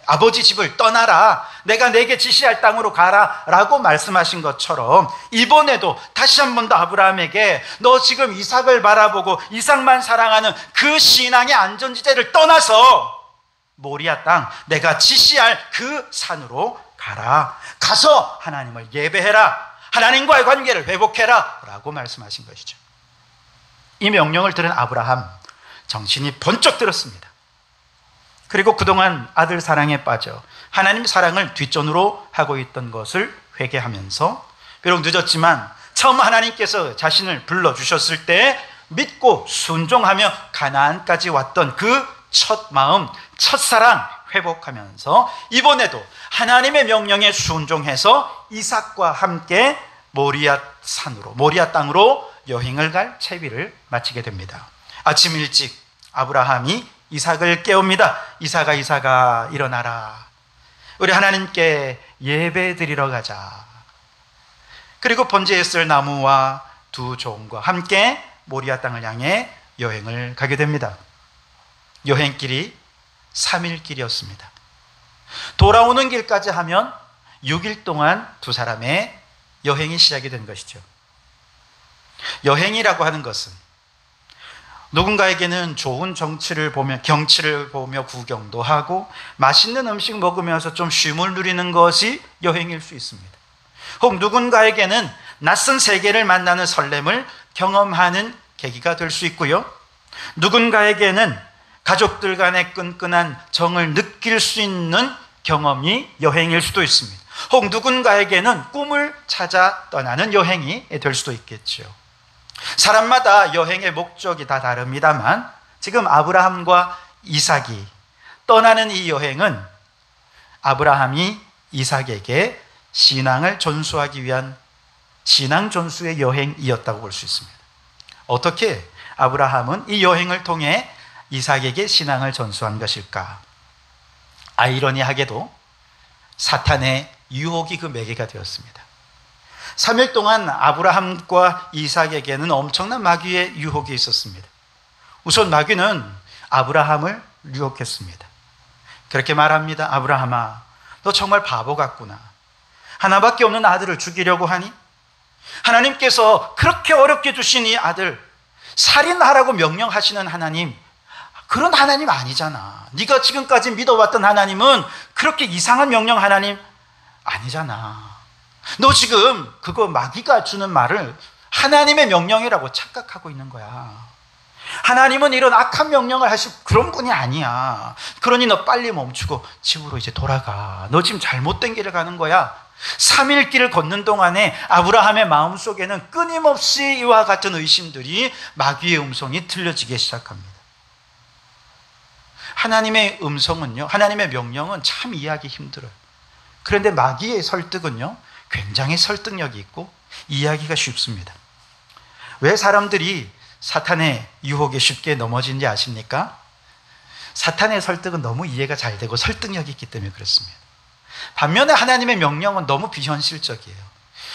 아버지 집을 떠나라, 내가 내게 지시할 땅으로 가라 라고 말씀하신 것처럼 이번에도 다시 한 번 더 아브라함에게 너 지금 이삭을 바라보고 이삭만 사랑하는 그 신앙의 안전지대를 떠나서 모리아 땅, 내가 지시할 그 산으로 가라. 가서 하나님을 예배해라. 하나님과의 관계를 회복해라 라고 말씀하신 것이죠. 이 명령을 들은 아브라함 정신이 번쩍 들었습니다. 그리고 그동안 아들 사랑에 빠져 하나님 사랑을 뒷전으로 하고 있던 것을 회개하면서 비록 늦었지만 처음 하나님께서 자신을 불러주셨을 때 믿고 순종하며 가나안까지 왔던 그 첫 마음, 첫사랑 회복하면서 이번에도 하나님의 명령에 순종해서 이삭과 함께 모리아 산으로, 모리아 땅으로 여행을 갈 채비를 마치게 됩니다. 아침 일찍 아브라함이 이삭을 깨웁니다. 이삭아 일어나라. 우리 하나님께 예배 드리러 가자. 그리고 번제했을 나무와 두 종과 함께 모리아 땅을 향해 여행을 가게 됩니다. 여행길이 3일 길이었습니다. 돌아오는 길까지 하면 6일 동안 두 사람의 여행이 시작이 된 것이죠. 여행이라고 하는 것은 누군가에게는 좋은 경치를 보며 구경도 하고 맛있는 음식 먹으면서 좀 쉼을 누리는 것이 여행일 수 있습니다. 혹 누군가에게는 낯선 세계를 만나는 설렘을 경험하는 계기가 될 수 있고요. 누군가에게는 가족들 간의 끈끈한 정을 느낄 수 있는 경험이 여행일 수도 있습니다. 혹 누군가에게는 꿈을 찾아 떠나는 여행이 될 수도 있겠죠. 사람마다 여행의 목적이 다 다릅니다만 지금 아브라함과 이삭이 떠나는 이 여행은 아브라함이 이삭에게 신앙을 전수하기 위한 신앙 전수의 여행이었다고 볼 수 있습니다. 어떻게 아브라함은 이 여행을 통해 이삭에게 신앙을 전수한 것일까? 아이러니하게도 사탄의 유혹이 그 매개가 되었습니다. 3일 동안 아브라함과 이삭에게는 엄청난 마귀의 유혹이 있었습니다. 우선 마귀는 아브라함을 유혹했습니다. 그렇게 말합니다. 아브라함아, 너 정말 바보 같구나. 하나밖에 없는 아들을 죽이려고 하니? 하나님께서 그렇게 어렵게 주신 이 아들 살인하라고 명령하시는 하나님, 그런 하나님 아니잖아. 네가 지금까지 믿어왔던 하나님은 그렇게 이상한 명령 하나님 아니잖아. 너 지금 그거 마귀가 주는 말을 하나님의 명령이라고 착각하고 있는 거야. 하나님은 이런 악한 명령을 하실 그런 분이 아니야. 그러니 너 빨리 멈추고 집으로 이제 돌아가. 너 지금 잘못된 길을 가는 거야. 3일 길을 걷는 동안에 아브라함의 마음속에는 끊임없이 이와 같은 의심들이 마귀의 음성이 들려지기 시작합니다. 하나님의 음성은요, 하나님의 명령은 참 이해하기 힘들어요. 그런데 마귀의 설득은요, 굉장히 설득력이 있고 이해하기가 쉽습니다. 왜 사람들이 사탄의 유혹에 쉽게 넘어지는지 아십니까? 사탄의 설득은 너무 이해가 잘 되고 설득력이 있기 때문에 그렇습니다. 반면에 하나님의 명령은 너무 비현실적이에요.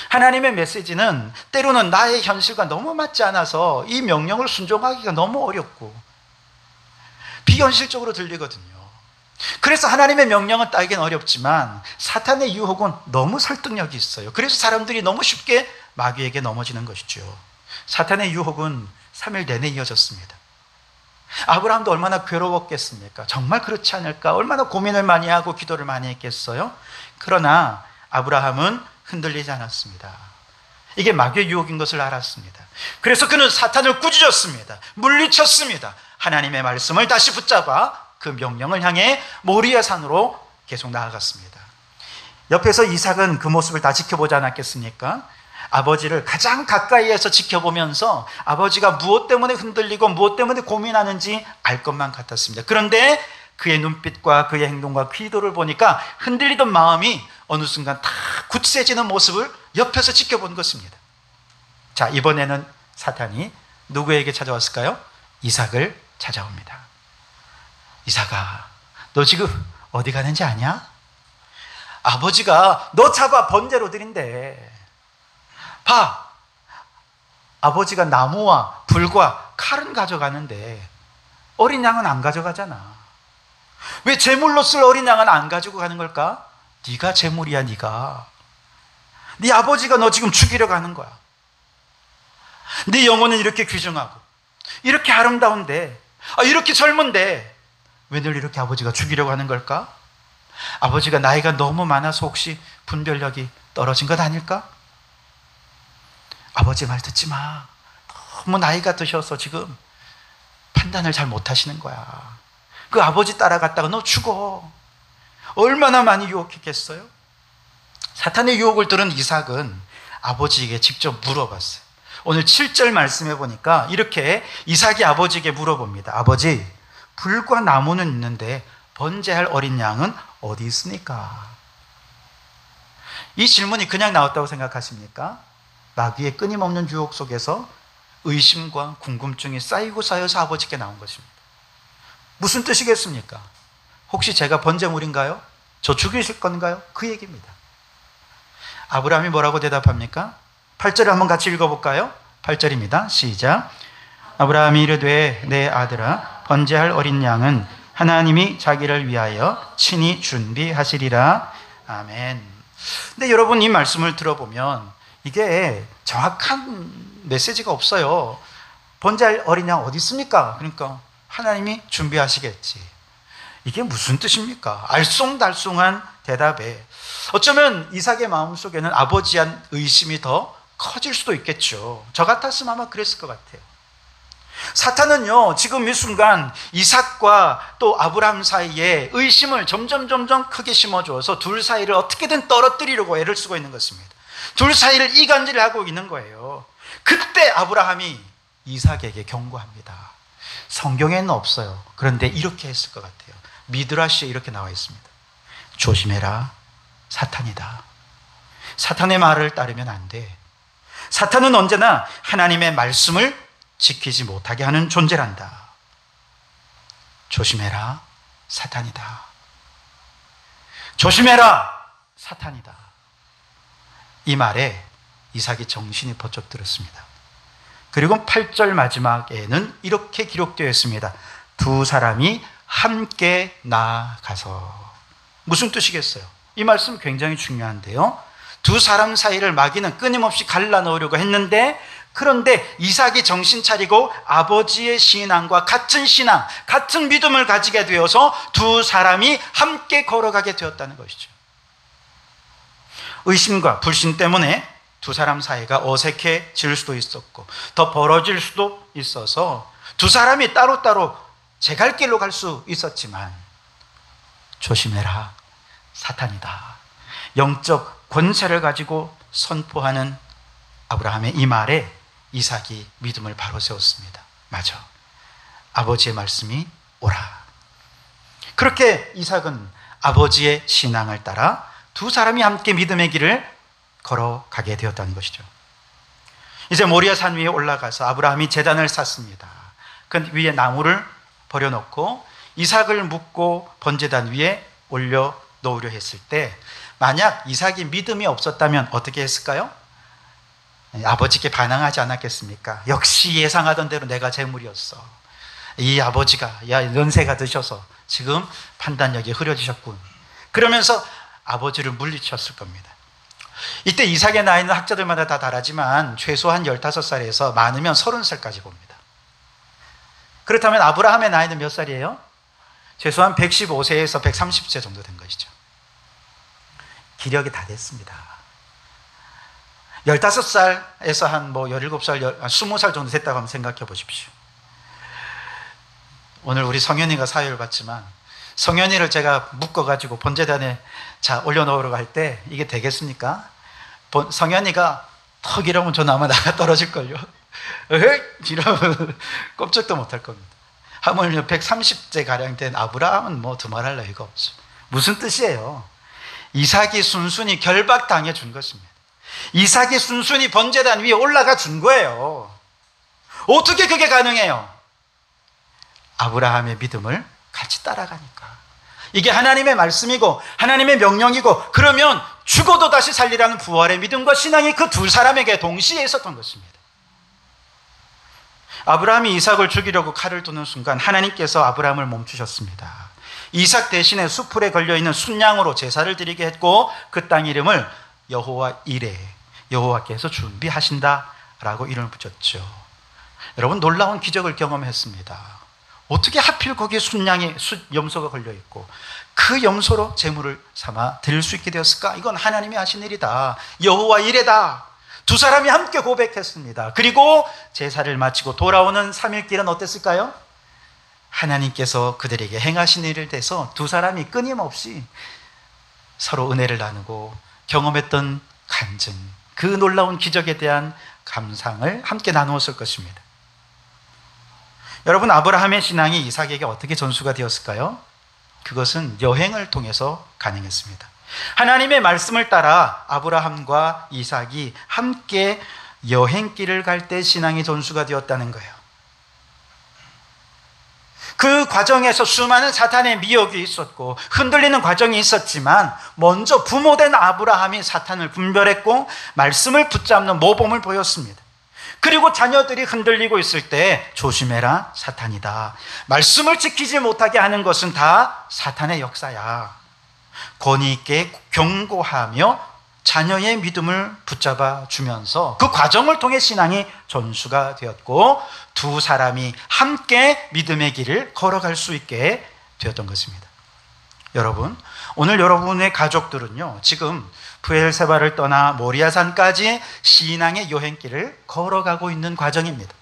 하나님의 메시지는 때로는 나의 현실과 너무 맞지 않아서 이 명령을 순종하기가 너무 어렵고 비현실적으로 들리거든요. 그래서 하나님의 명령은 따르긴 어렵지만 사탄의 유혹은 너무 설득력이 있어요. 그래서 사람들이 너무 쉽게 마귀에게 넘어지는 것이죠. 사탄의 유혹은 3일 내내 이어졌습니다. 아브라함도 얼마나 괴로웠겠습니까? 정말 그렇지 않을까? 얼마나 고민을 많이 하고 기도를 많이 했겠어요? 그러나 아브라함은 흔들리지 않았습니다. 이게 마귀의 유혹인 것을 알았습니다. 그래서 그는 사탄을 꾸짖었습니다. 물리쳤습니다. 하나님의 말씀을 다시 붙잡아 그 명령을 향해 모리아 산으로 계속 나아갔습니다. 옆에서 이삭은 그 모습을 다 지켜보지 않았겠습니까? 아버지를 가장 가까이에서 지켜보면서 아버지가 무엇 때문에 흔들리고 무엇 때문에 고민하는지 알 것만 같았습니다. 그런데 그의 눈빛과 그의 행동과 기도를 보니까 흔들리던 마음이 어느 순간 다 굳세지는 모습을 옆에서 지켜본 것입니다. 자, 이번에는 사탄이 누구에게 찾아왔을까요? 이삭을 찾아옵니다. 이삭아, 너 지금 어디 가는지 아냐? 아버지가 너 잡아 번제로 드린대. 봐, 아버지가 나무와 불과 칼은 가져가는데 어린 양은 안 가져가잖아. 왜 제물로 쓸 어린 양은 안 가지고 가는 걸까? 네가 제물이야. 네가 네 아버지가 너 지금 죽이려고 하는 거야. 네 영혼은 이렇게 귀중하고 이렇게 아름다운데, 이렇게 젊은데 왜 널 이렇게 아버지가 죽이려고 하는 걸까? 아버지가 나이가 너무 많아서 혹시 분별력이 떨어진 것 아닐까? 아버지 말 듣지 마. 너무 나이가 드셔서 지금 판단을 잘 못하시는 거야. 그 아버지 따라갔다가 너 죽어. 얼마나 많이 유혹했겠어요? 사탄의 유혹을 들은 이삭은 아버지에게 직접 물어봤어요. 오늘 7절 말씀해 보니까 이렇게 이삭이 아버지에게 물어봅니다. 아버지, 불과 나무는 있는데 번제할 어린 양은 어디 있습니까? 이 질문이 그냥 나왔다고 생각하십니까? 마귀의 끊임없는 유혹 속에서 의심과 궁금증이 쌓이고 쌓여서 아버지께 나온 것입니다. 무슨 뜻이겠습니까? 혹시 제가 번제물인가요? 저 죽이실 건가요? 그 얘기입니다. 아브라함이 뭐라고 대답합니까? 8절을 한번 같이 읽어볼까요? 8절입니다. 시작. 아브라함이 이르되 내 아들아, 번제할 어린 양은 하나님이 자기를 위하여 친히 준비하시리라. 아멘. 근데 여러분, 이 말씀을 들어보면 이게 정확한 메시지가 없어요. 번제할 어린 양 어디 있습니까? 그러니까 하나님이 준비하시겠지. 이게 무슨 뜻입니까? 알쏭달쏭한 대답에 어쩌면 이삭의 마음속에는 아버지에 대한 의심이 더 커질 수도 있겠죠. 저 같았으면 아마 그랬을 것 같아요. 사탄은요, 지금 이 순간 이삭과 또 아브라함 사이에 의심을 점점 크게 심어줘서 둘 사이를 어떻게든 떨어뜨리려고 애를 쓰고 있는 것입니다. 둘 사이를 이간질을 하고 있는 거예요. 그때 아브라함이 이삭에게 경고합니다. 성경에는 없어요. 그런데 이렇게 했을 것 같아요. 미드라시에 이렇게 나와 있습니다. 조심해라. 사탄이다. 사탄의 말을 따르면 안 돼. 사탄은 언제나 하나님의 말씀을 지키지 못하게 하는 존재란다. 조심해라. 사탄이다. 조심해라. 사탄이다. 이 말에 이삭이 정신이 번쩍 들었습니다. 그리고 8절 마지막에는 이렇게 기록되어 있습니다. 두 사람이 함께 나아가서. 무슨 뜻이겠어요? 이 말씀 굉장히 중요한데요. 두 사람 사이를 마귀는 끊임없이 갈라놓으려고 했는데, 그런데 이삭이 정신 차리고 아버지의 신앙과 같은 신앙, 같은 믿음을 가지게 되어서 두 사람이 함께 걸어가게 되었다는 것이죠. 의심과 불신 때문에 두 사람 사이가 어색해질 수도 있었고 더 벌어질 수도 있어서 두 사람이 따로따로 제 갈 길로 갈 수 있었지만 조심해라. 사탄이다. 영적 권세를 가지고 선포하는 아브라함의 이 말에 이삭이 믿음을 바로 세웠습니다. 맞아, 아버지의 말씀이 옳아. 그렇게 이삭은 아버지의 신앙을 따라 두 사람이 함께 믿음의 길을 걸어가게 되었다는 것이죠. 이제 모리아 산 위에 올라가서 아브라함이 제단을 쌓습니다. 그 위에 나무를 버려놓고 이삭을 묻고 번제단 위에 올려 놓으려 했을 때, 만약 이삭이 믿음이 없었다면 어떻게 했을까요? 아버지께 반항하지 않았겠습니까? 역시 예상하던 대로 내가 재물이었어. 이 아버지가 연세가 드셔서 지금 판단력이 흐려지셨군. 그러면서 아버지를 물리쳤을 겁니다. 이때 이삭의 나이는 학자들마다 다 다르지만 최소한 15살에서 많으면 30살까지 봅니다. 그렇다면 아브라함의 나이는 몇 살이에요? 최소한 115세에서 130세 정도 된 것이죠. 기력이 다 됐습니다. 15살에서 한 17살, 20살 정도 됐다고 한번 생각해 보십시오. 오늘 우리 성현이가 사회를 봤지만, 성현이를 제가 묶어가지고 번제단에 올려놓으러 갈 때 이게 되겠습니까? 성현이가 턱 이러면 저 나무 나가 떨어질걸요. 이러면 꼼짝도 못할 겁니다. 하물며 130세 가량 된 아브라함은 뭐 두말할 나위가 없죠. 무슨 뜻이에요? 이삭이 순순히 결박당해 준 것입니다. 이삭이 순순히 번제단 위에 올라가 준 거예요. 어떻게 그게 가능해요? 아브라함의 믿음을 같이 따라가니까. 이게 하나님의 말씀이고 하나님의 명령이고, 그러면 죽어도 다시 살리라는 부활의 믿음과 신앙이 그 두 사람에게 동시에 있었던 것입니다. 아브라함이 이삭을 죽이려고 칼을 두는 순간 하나님께서 아브라함을 멈추셨습니다. 이삭 대신에 수풀에 걸려있는 순양으로 제사를 드리게 했고, 그 땅 이름을 여호와 이레, 여호와께서 준비하신다라고 이름을 붙였죠. 여러분, 놀라운 기적을 경험했습니다. 어떻게 하필 거기에 순양의 염소가 걸려있고 그 염소로 제물을 삼아 드릴 수 있게 되었을까? 이건 하나님이 하신 일이다. 여호와 이레다. 두 사람이 함께 고백했습니다. 그리고 제사를 마치고 돌아오는 3일 길은 어땠을까요? 하나님께서 그들에게 행하신 일을 대해서 두 사람이 끊임없이 서로 은혜를 나누고 경험했던 간증, 그 놀라운 기적에 대한 감상을 함께 나누었을 것입니다. 여러분, 아브라함의 신앙이 이삭에게 어떻게 전수가 되었을까요? 그것은 여행을 통해서 가능했습니다. 하나님의 말씀을 따라 아브라함과 이삭이 함께 여행길을 갈 때 신앙이 전수가 되었다는 거예요. 그 과정에서 수많은 사탄의 미혹이 있었고 흔들리는 과정이 있었지만, 먼저 부모된 아브라함이 사탄을 분별했고 말씀을 붙잡는 모범을 보였습니다. 그리고 자녀들이 흔들리고 있을 때 조심해라, 사탄이다. 말씀을 지키지 못하게 하는 것은 다 사탄의 역사야. 권위 있게 경고하며 자녀의 믿음을 붙잡아 주면서 그 과정을 통해 신앙이 전수가 되었고, 두 사람이 함께 믿음의 길을 걸어갈 수 있게 되었던 것입니다. 여러분, 오늘 여러분의 가족들은요, 지금 브엘세바를 떠나 모리아산까지 신앙의 여행길을 걸어가고 있는 과정입니다.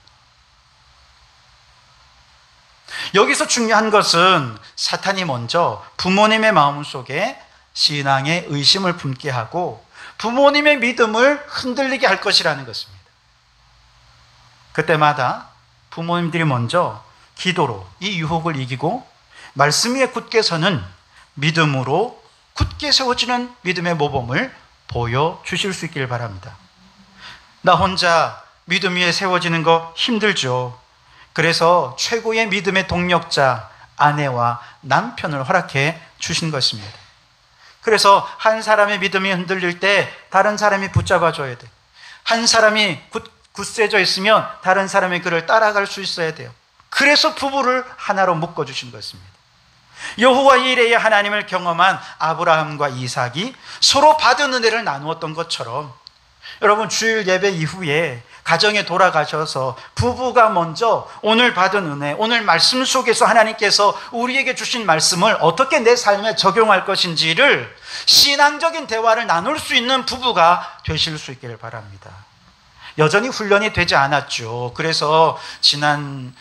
여기서 중요한 것은 사탄이 먼저 부모님의 마음속에 신앙의 의심을 품게 하고 부모님의 믿음을 흔들리게 할 것이라는 것입니다. 그때마다 부모님들이 먼저 기도로 이 유혹을 이기고 말씀 위에 굳게 서는 믿음으로 굳게 세워지는 믿음의 모범을 보여주실 수 있기를 바랍니다. 나 혼자 믿음 위에 세워지는 거 힘들죠. 그래서 최고의 믿음의 동력자 아내와 남편을 허락해 주신 것입니다. 그래서 한 사람의 믿음이 흔들릴 때 다른 사람이 붙잡아줘야 돼요. 한 사람이 굳세져 있으면 다른 사람이 그를 따라갈 수 있어야 돼요. 그래서 부부를 하나로 묶어주신 것입니다. 여호와 이레의 하나님을 경험한 아브라함과 이삭이 서로 받은 은혜를 나누었던 것처럼, 여러분, 주일 예배 이후에 가정에 돌아가셔서 부부가 먼저 오늘 받은 은혜, 오늘 말씀 속에서 하나님께서 우리에게 주신 말씀을 어떻게 내 삶에 적용할 것인지를 신앙적인 대화를 나눌 수 있는 부부가 되실 수 있기를 바랍니다. 여전히 훈련이 되지 않았죠. 그래서 지난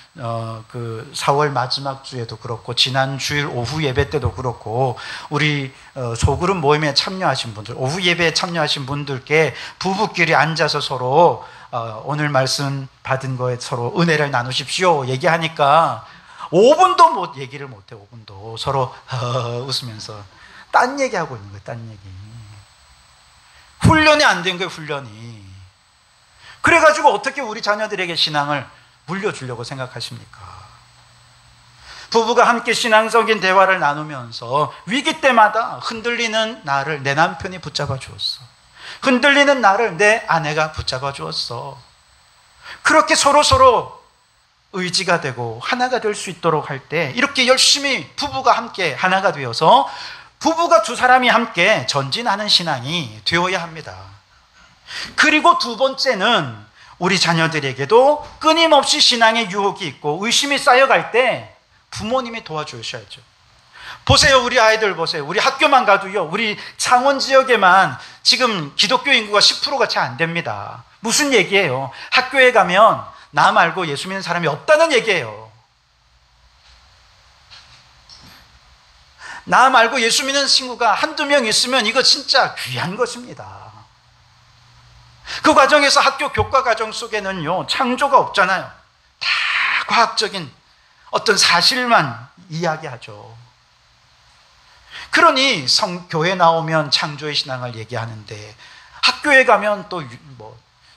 그 4월 마지막 주에도 그렇고 지난 주일 오후 예배 때도 그렇고 우리 소그룹 모임에 참여하신 분들, 오후 예배에 참여하신 분들께 부부끼리 앉아서 서로 오늘 말씀 받은 거에 서로 은혜를 나누십시오 얘기하니까 5분도 얘기를 못해. 5분도 서로 웃으면서 딴 얘기하고 있는 거예요. 딴 얘기. 훈련이 안 된 거예요. 훈련이. 그래가지고 어떻게 우리 자녀들에게 신앙을 물려주려고 생각하십니까? 부부가 함께 신앙적인 대화를 나누면서 위기 때마다 흔들리는 나를 내 남편이 붙잡아 주었어. 흔들리는 나를 내 아내가 붙잡아 주었어. 그렇게 서로 의지가 되고 하나가 될 수 있도록 할 때 이렇게 열심히 부부가 함께 하나가 되어서 부부가 두 사람이 함께 전진하는 신앙이 되어야 합니다. 그리고 두 번째는 우리 자녀들에게도 끊임없이 신앙의 유혹이 있고 의심이 쌓여갈 때 부모님이 도와주셔야죠. 보세요. 우리 아이들 보세요. 우리 학교만 가도요. 우리 창원 지역에만 지금 기독교 인구가 10%가 채 안 됩니다. 무슨 얘기예요? 학교에 가면 나 말고 예수 믿는 사람이 없다는 얘기예요. 나 말고 예수 믿는 친구가 한두 명 있으면 이거 진짜 귀한 것입니다. 그 과정에서 학교 교과 과정 속에는요, 창조가 없잖아요. 다 과학적인 어떤 사실만 이야기하죠. 그러니 교회 나오면 창조의 신앙을 얘기하는데 학교에 가면 또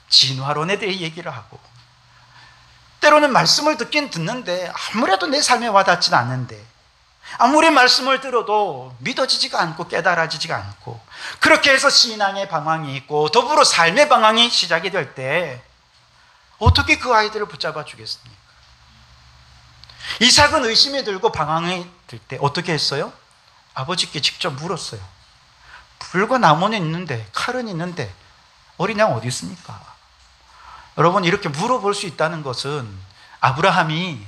진화론에 대해 얘기를 하고 때로는 말씀을 듣긴 듣는데 아무래도 내 삶에 와닿지는 않는데 아무리 말씀을 들어도 믿어지지가 않고 깨달아지지가 않고 그렇게 해서 신앙의 방황이 있고 더불어 삶의 방황이 시작이 될 때 어떻게 그 아이들을 붙잡아 주겠습니까? 이삭은 의심이 들고 방황이 들 때 어떻게 했어요? 아버지께 직접 물었어요. 불과 나무는 있는데 칼은 있는데 어린 양 어디 있습니까? 여러분, 이렇게 물어볼 수 있다는 것은 아브라함이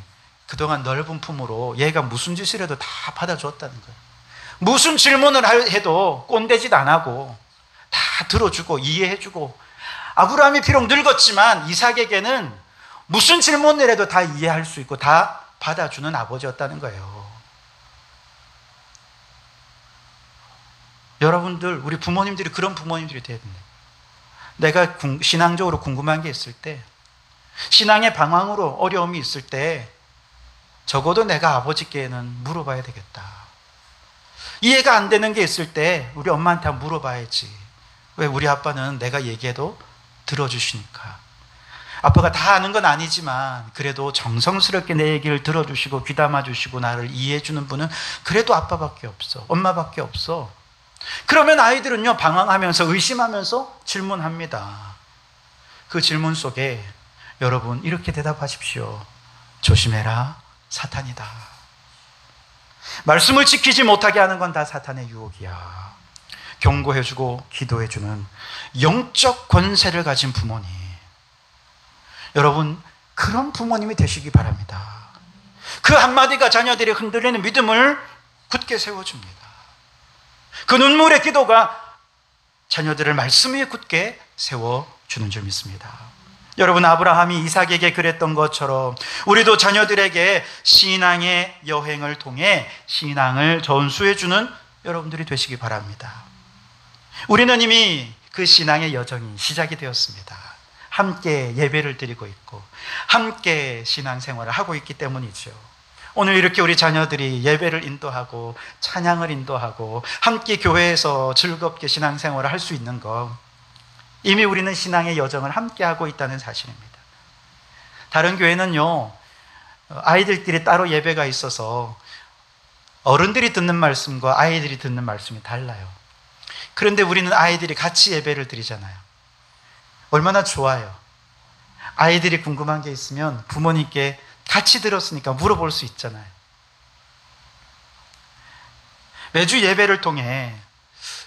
그동안 넓은 품으로 얘가 무슨 짓을 해도 다 받아주었다는 거예요. 무슨 질문을 해도 꼰대짓 안 하고 다 들어주고 이해해주고, 아브라함이 비록 늙었지만 이삭에게는 무슨 질문을 해도 다 이해할 수 있고 다 받아주는 아버지였다는 거예요. 여러분들, 우리 부모님들이 그런 부모님들이 돼야 된다. 내가 신앙적으로 궁금한 게 있을 때, 신앙의 방황으로 어려움이 있을 때 적어도 내가 아버지께는 물어봐야 되겠다. 이해가 안 되는 게 있을 때 우리 엄마한테 한번 물어봐야지. 왜? 우리 아빠는 내가 얘기해도 들어주시니까. 아빠가 다 아는 건 아니지만 그래도 정성스럽게 내 얘기를 들어주시고 귀담아 주시고 나를 이해해 주는 분은 그래도 아빠밖에 없어. 엄마밖에 없어. 그러면 아이들은요, 방황하면서 의심하면서 질문합니다. 그 질문 속에 여러분 이렇게 대답하십시오. 조심해라, 사탄이다. 말씀을 지키지 못하게 하는 건 다 사탄의 유혹이야. 경고해주고 기도해주는 영적 권세를 가진 부모님, 여러분 그런 부모님이 되시기 바랍니다. 그 한마디가 자녀들이 흔들리는 믿음을 굳게 세워줍니다. 그 눈물의 기도가 자녀들을 말씀 위에 굳게 세워주는 줄 믿습니다. 여러분, 아브라함이 이삭에게 그랬던 것처럼 우리도 자녀들에게 신앙의 여행을 통해 신앙을 전수해주는 여러분들이 되시기 바랍니다. 우리는 이미 그 신앙의 여정이 시작이 되었습니다. 함께 예배를 드리고 있고 함께 신앙생활을 하고 있기 때문이죠. 오늘 이렇게 우리 자녀들이 예배를 인도하고 찬양을 인도하고 함께 교회에서 즐겁게 신앙생활을 할 수 있는 것, 이미 우리는 신앙의 여정을 함께 하고 있다는 사실입니다. 다른 교회는요, 아이들끼리 따로 예배가 있어서 어른들이 듣는 말씀과 아이들이 듣는 말씀이 달라요. 그런데 우리는 아이들이 같이 예배를 드리잖아요. 얼마나 좋아요. 아이들이 궁금한 게 있으면 부모님께 같이 들었으니까 물어볼 수 있잖아요. 매주 예배를 통해,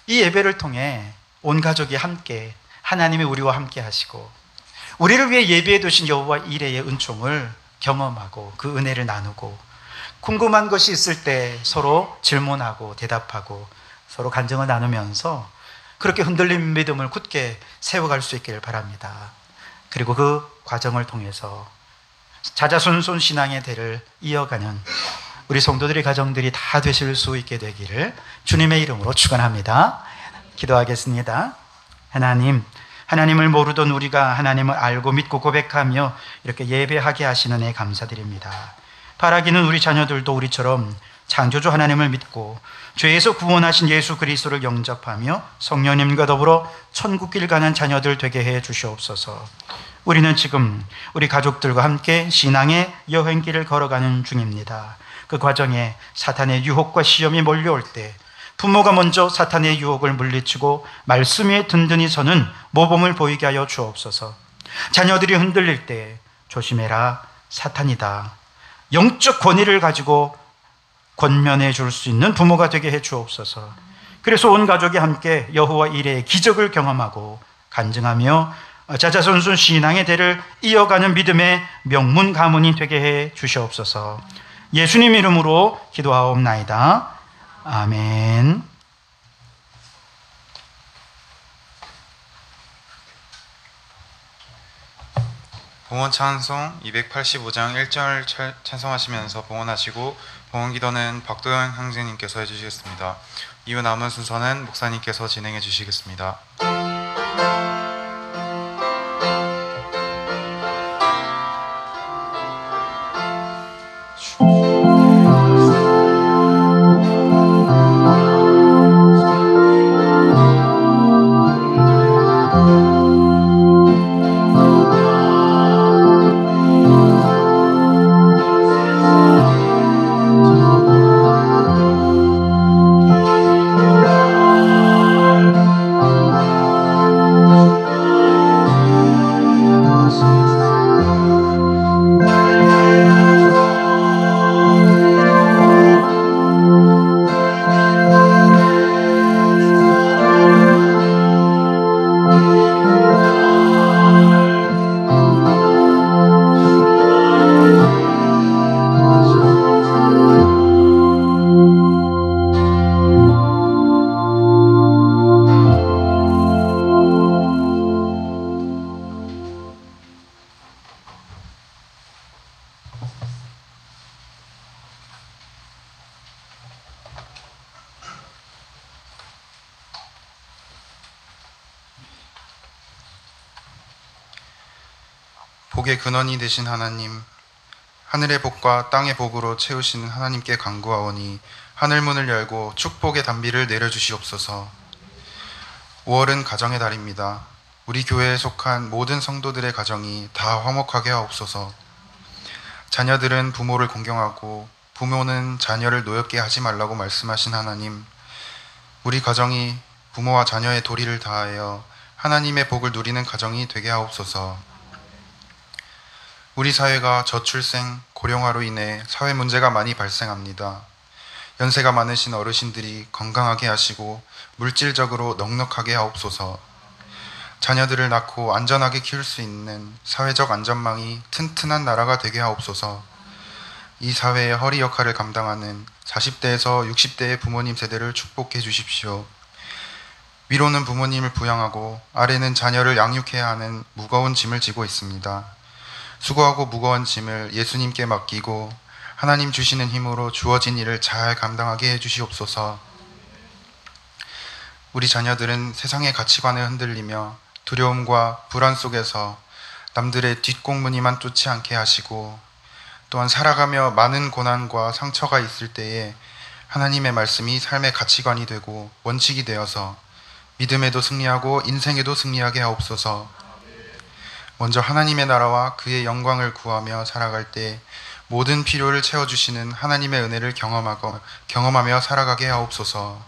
이 예배를 통해 온 가족이 함께 하나님이 우리와 함께 하시고 우리를 위해 예비해 두신 여호와 이레의 은총을 경험하고 그 은혜를 나누고, 궁금한 것이 있을 때 서로 질문하고 대답하고 서로 간증을 나누면서 그렇게 흔들린 믿음을 굳게 세워갈 수 있기를 바랍니다. 그리고 그 과정을 통해서 자자손손 신앙의 대를 이어가는 우리 성도들의 가정들이 다 되실 수 있게 되기를 주님의 이름으로 축원합니다. 기도하겠습니다. 하나님을 모르던 우리가 하나님을 알고 믿고 고백하며 이렇게 예배하게 하시는 애 감사드립니다. 바라기는 우리 자녀들도 우리처럼 창조주 하나님을 믿고 죄에서 구원하신 예수 그리스도를 영접하며 성령님과 더불어 천국길 가는 자녀들 되게 해 주시옵소서. 우리는 지금 우리 가족들과 함께 신앙의 여행길을 걸어가는 중입니다. 그 과정에 사탄의 유혹과 시험이 몰려올 때 부모가 먼저 사탄의 유혹을 물리치고 말씀 위에 든든히 서는 모범을 보이게 하여 주옵소서. 자녀들이 흔들릴 때 조심해라, 사탄이다, 영적 권위를 가지고 권면해 줄 수 있는 부모가 되게 해 주옵소서. 그래서 온 가족이 함께 여호와 이레의 기적을 경험하고 간증하며 자자손손 신앙의 대를 이어가는 믿음의 명문 가문이 되게 해 주시옵소서. 예수님 이름으로 기도하옵나이다. 아멘. 봉헌 찬송 285장 1절 찬송하시면서 봉헌하시고 봉헌 기도는 박도영 형제님께서 해주시겠습니다. 이후 남은 순서는 목사님께서 진행해 주시겠습니다. 복의 근원이 되신 하나님, 하늘의 복과 땅의 복으로 채우시는 하나님께 간구하오니 하늘문을 열고 축복의 단비를 내려주시옵소서. 5월은 가정의 달입니다. 우리 교회에 속한 모든 성도들의 가정이 다 화목하게 하옵소서. 자녀들은 부모를 공경하고 부모는 자녀를 노엽게 하지 말라고 말씀하신 하나님, 우리 가정이 부모와 자녀의 도리를 다하여 하나님의 복을 누리는 가정이 되게 하옵소서. 우리 사회가 저출생, 고령화로 인해 사회 문제가 많이 발생합니다. 연세가 많으신 어르신들이 건강하게 하시고 물질적으로 넉넉하게 하옵소서. 자녀들을 낳고 안전하게 키울 수 있는 사회적 안전망이 튼튼한 나라가 되게 하옵소서. 이 사회의 허리 역할을 감당하는 40대에서 60대의 부모님 세대를 축복해 주십시오. 위로는 부모님을 부양하고 아래는 자녀를 양육해야 하는 무거운 짐을 지고 있습니다. 수고하고 무거운 짐을 예수님께 맡기고 하나님 주시는 힘으로 주어진 일을 잘 감당하게 해주시옵소서. 우리 자녀들은 세상의 가치관에 흔들리며 두려움과 불안 속에서 남들의 뒷공무니만 쫓지 않게 하시고, 또한 살아가며 많은 고난과 상처가 있을 때에 하나님의 말씀이 삶의 가치관이 되고 원칙이 되어서 믿음에도 승리하고 인생에도 승리하게 하옵소서. 먼저 하나님의 나라와 그의 영광을 구하며 살아갈 때 모든 필요를 채워주시는 하나님의 은혜를 경험하며 살아가게 하옵소서.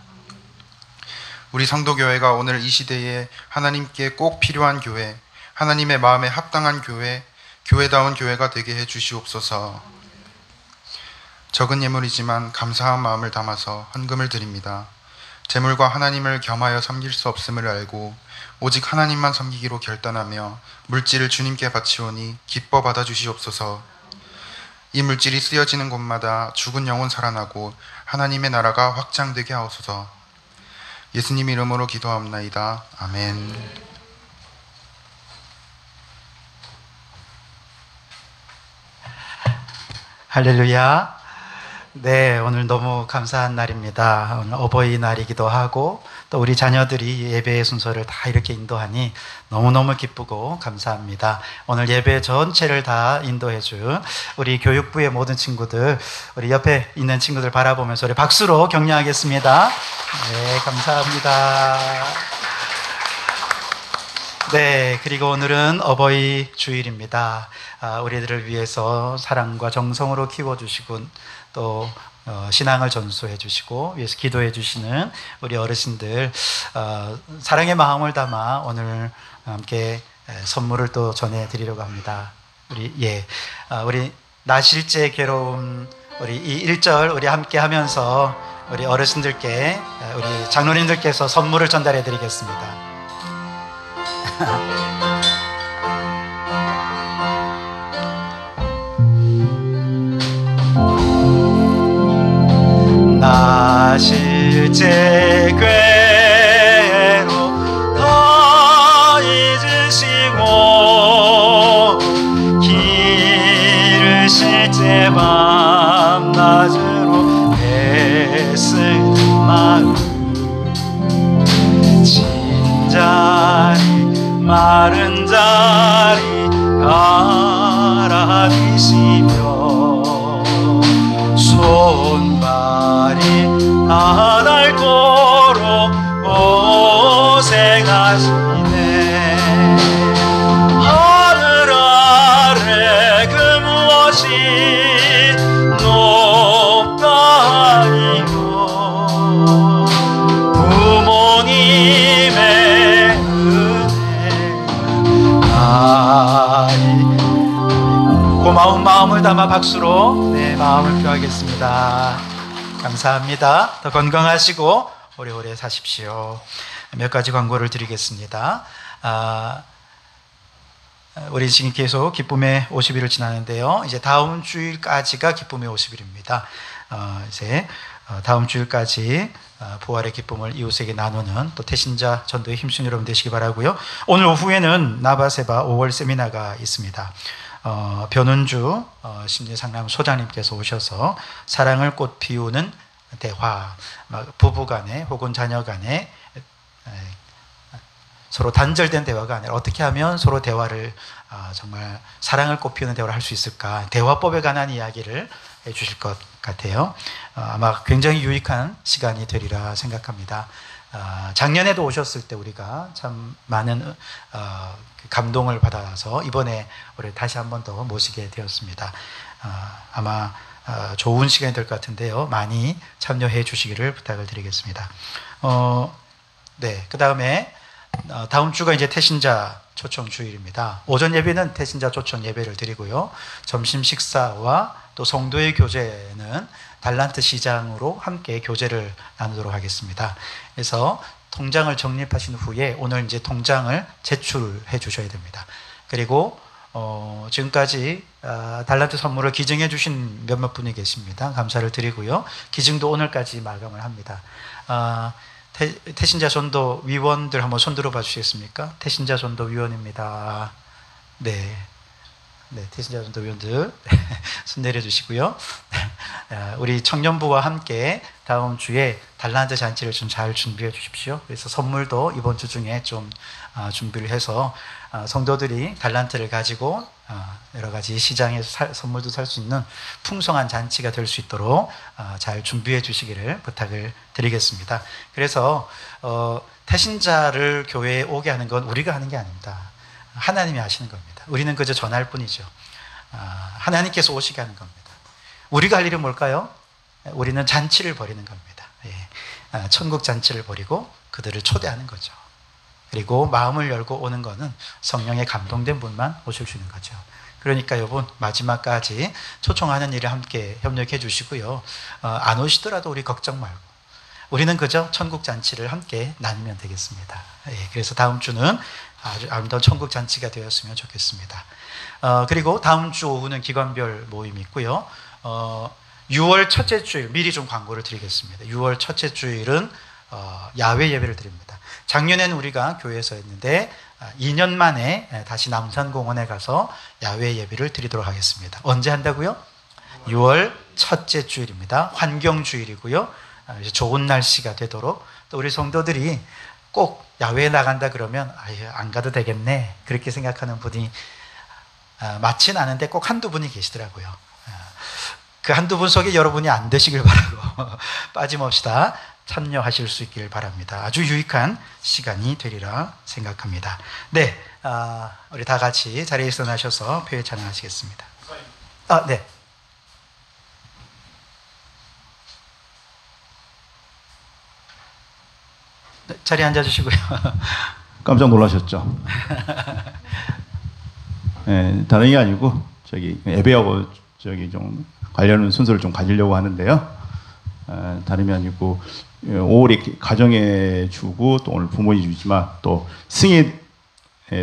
우리 성도교회가 오늘 이 시대에 하나님께 꼭 필요한 교회, 하나님의 마음에 합당한 교회, 교회다운 교회가 되게 해주시옵소서. 적은 예물이지만 감사한 마음을 담아서 헌금을 드립니다. 재물과 하나님을 겸하여 섬길 수 없음을 알고 오직 하나님만 섬기기로 결단하며 물질을 주님께 바치오니 기뻐 받아주시옵소서. 이 물질이 쓰여지는 곳마다 죽은 영혼 살아나고 하나님의 나라가 확장되게 하옵소서. 예수님 이름으로 기도하옵나이다. 아멘. 할렐루야. 네, 오늘 너무 감사한 날입니다. 오늘 어버이날이기도 하고 또 우리 자녀들이 예배의 순서를 다 이렇게 인도하니 너무너무 기쁘고 감사합니다. 오늘 예배 전체를 다 인도해준 우리 교육부의 모든 친구들, 우리 옆에 있는 친구들 바라보면서 우리 박수로 격려하겠습니다. 네, 감사합니다. 네, 그리고 오늘은 어버이 주일입니다. 우리들을 위해서 사랑과 정성으로 키워주시고 또 신앙을 전수해 주시고 위해서 기도해 주시는 우리 어르신들, 사랑의 마음을 담아 오늘 함께 선물을 또 전해드리려고 합니다. 우리 나실제 괴로움, 우리 이 1절 우리 함께 하면서 우리 어르신들께, 우리 장로님들께서 선물을 전달해 드리겠습니다. 나실제 괴로 더 잊으시고 길을 실제 밤낮으로 애쓰는 마음 진자리 마른 자리 갈아디시며 손발이 다 닳도록 고생하시네. 하늘 아래 그 무엇이 높다 하니요 부모님의 고마운 마음을 담아 박수로 마음을 표하겠습니다. 감사합니다. 더 건강하시고 오래오래 사십시오. 몇 가지 광고를 드리겠습니다. 우리 지금 계속 기쁨의 50일을 지나는데요. 이제 다음 주일까지가 기쁨의 50일입니다. 이제 다음 주일까지 부활의 기쁨을 이웃에게 나누는 또 태신자 전도에 힘쓰는 여러분 되시기 바라고요. 오늘 오후에는 나바세바 5월 세미나가 있습니다. 변은주 심리상담 소장님께서 오셔서 사랑을 꽃 피우는 대화, 부부 간에 혹은 자녀 간에 서로 단절된 대화가 아니라 어떻게 하면 서로 대화를 정말 사랑을 꽃 피우는 대화를 할 수 있을까, 대화법에 관한 이야기를 해 주실 것 같아요. 아마 굉장히 유익한 시간이 되리라 생각합니다. 작년에도 오셨을 때 우리가 참 많은 감동을 받아서 이번에 우리 다시 한 번 더 모시게 되었습니다. 아마 좋은 시간이 될 것 같은데요. 많이 참여해 주시기를 부탁을 드리겠습니다. 네, 그 다음에 다음 주가 이제 태신자 초청 주일입니다. 오전 예배는 태신자 초청 예배를 드리고요. 점심 식사와 또 성도의 교제는 달란트 시장으로 함께 교제를 나누도록 하겠습니다. 그래서 통장을 적립하신 후에 오늘 이제 통장을 제출해 주셔야 됩니다. 그리고 지금까지 달란트 선물을 기증해 주신 몇몇 분이 계십니다. 감사를 드리고요. 기증도 오늘까지 마감을 합니다. 태신자 전도 위원들 한번 손 들어봐 주시겠습니까? 태신자 전도 위원입니다. 네, 태신자 전도 위원들 손 내려주시고요. 우리 청년부와 함께 다음 주에 달란트 잔치를 좀 잘 준비해 주십시오. 그래서 선물도 이번 주 중에 좀 준비를 해서 성도들이 달란트를 가지고 여러 가지 시장에서 선물도 살 수 있는 풍성한 잔치가 될 수 있도록 잘 준비해 주시기를 부탁을 드리겠습니다. 그래서 태신자를 교회에 오게 하는 건 우리가 하는 게 아닙니다. 하나님이 하시는 겁니다. 우리는 그저 전할 뿐이죠. 하나님께서 오시게 하는 겁니다. 우리가 할 일은 뭘까요? 우리는 잔치를 벌이는 겁니다. 천국 잔치를 벌이고 그들을 초대하는 거죠. 그리고 마음을 열고 오는 것은 성령에 감동된 분만 오실 수 있는 거죠. 그러니까 여러분 마지막까지 초청하는 일에 함께 협력해 주시고요. 안 오시더라도 우리 걱정 말고 우리는 그저 천국 잔치를 함께 나누면 되겠습니다. 그래서 다음 주는 아주 아름다운 천국 잔치가 되었으면 좋겠습니다. 그리고 다음 주 오후는 기관별 모임이 있고요. 6월 첫째 주일 미리 좀 광고를 드리겠습니다. 6월 첫째 주일은 야외 예배를 드립니다. 작년에는 우리가 교회에서 했는데 2년 만에 다시 남산공원에 가서 야외 예배를 드리도록 하겠습니다. 언제 한다고요? 6월 첫째 주일입니다. 환경주일이고요. 이제 좋은 날씨가 되도록 또 우리 성도들이 꼭 야외에 나간다 그러면 아유, 안 가도 되겠네 그렇게 생각하는 분이 많진 않은데 꼭 한두 분이 계시더라고요. 그 한두 분 속에 여러분이 안 되시길 바라고 빠짐없이 다 참여하실 수 있길 바랍니다. 아주 유익한 시간이 되리라 생각합니다. 네, 우리 다 같이 자리에 일어나셔서 표회 찬양하시겠습니다. 네. 자리에 앉아주시고요. 깜짝 놀라셨죠? 네, 다른 게 아니고 예배하고 좀 관련 순서를 좀 가지려고 하는데요. 다름이 아니고 5월이 가정의 주고 또 오늘 부모의 주지만 또 승에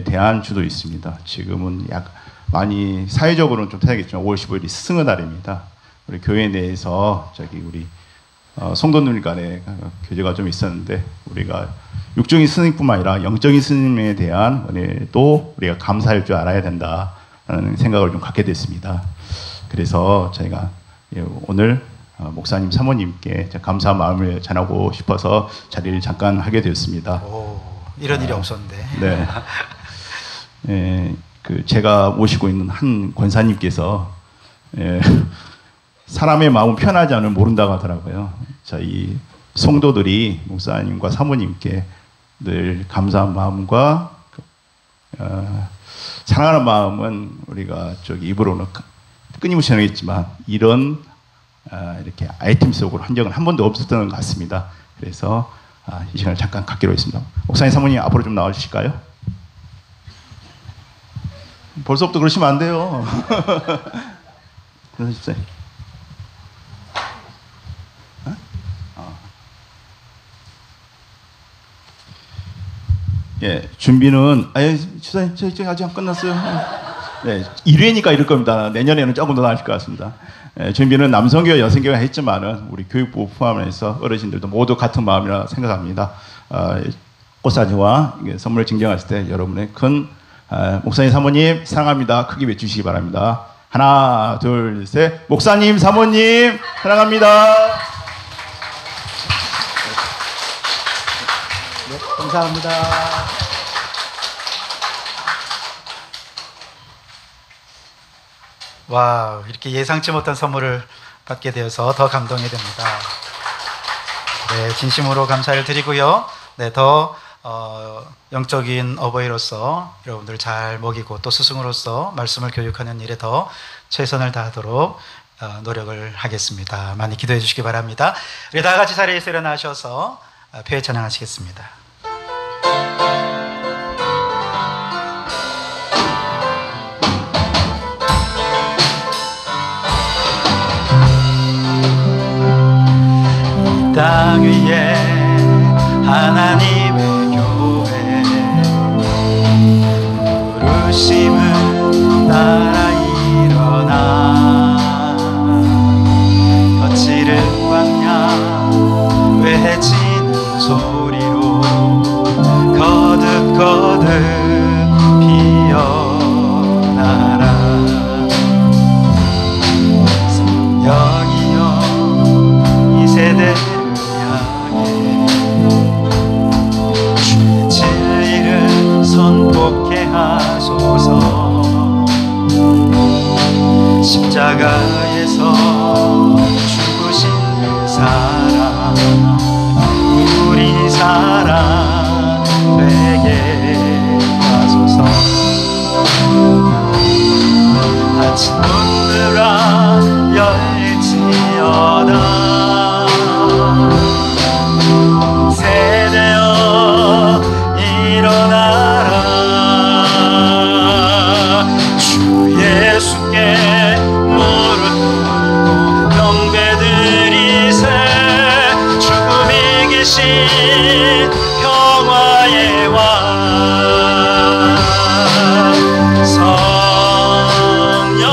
대한 주도 있습니다. 지금은 많이 사회적으로는 좀 타야겠지만 5월 15일이 승의 날입니다. 우리 교회 내에서 우리 성도들 간에 교제가 좀 있었는데 우리가 육적인 스님뿐만 아니라 영적인 스님에 대한 은혜도 우리가 감사할 줄 알아야 된다라는 생각을 좀 갖게 됐습니다. 그래서 저희가 오늘 목사님 사모님께 감사한 마음을 전하고 싶어서 자리를 잠깐 하게 되었습니다. 이런 일이 없었는데. 네. 제가 모시고 있는 한 권사님께서 사람의 마음은 편하지 않으면 모른다고 하더라고요. 저희 성도들이 목사님과 사모님께 늘 감사한 마음과 사랑하는 마음은 우리가 입으로는 끊임없이 전하겠지만 이런 이렇게 아이템 속으로 한 적은 한 번도 없었던 것 같습니다. 그래서 이 시간을 잠깐 갖기로 했습니다. 목사님 사모님 앞으로 좀 나와주실까요? 벌써부터 그러시면 안 돼요. 그러십시오. 예, 준비는 주사님 저 아직 안 끝났어요. 네, 1회니까 이럴 겁니다. 내년에는 조금 더 나을 것 같습니다. 준비는 남성교회, 여성교회 했지만은 우리 교육부 포함해서 어르신들도 모두 같은 마음이라 생각합니다. 꽃사진과 선물 증정하실 때 여러분의 큰 목사님 사모님 사랑합니다. 크게 외치시기 바랍니다. 하나, 둘, 셋. 목사님 사모님 사랑합니다. 네, 감사합니다. 와, 이렇게 예상치 못한 선물을 받게 되어서 더 감동이 됩니다. 네, 진심으로 감사를 드리고요. 네, 더 영적인 어버이로서 여러분들 잘 먹이고 또 스승으로서 말씀을 교육하는 일에 더 최선을 다하도록 노력을 하겠습니다. 많이 기도해 주시기 바랍니다. 우리 다 같이 자리에서 일어나셔서 표회 찬양하시겠습니다. 땅 위에 하나님의 교회 부르심을 따라 일어나 거칠은 광야 외치는 소리로 거듭거듭 피어나라 성령이여 이 세대 선포케 하소서 십자가에서 죽으신 그 사랑 우리 사랑 되게 하소서 아침 눈들아 열지어다 세대여 일어나라 주 예수께 무릎 꿇고 경배드리세 죽음이 계신 평화의 왕 성령이여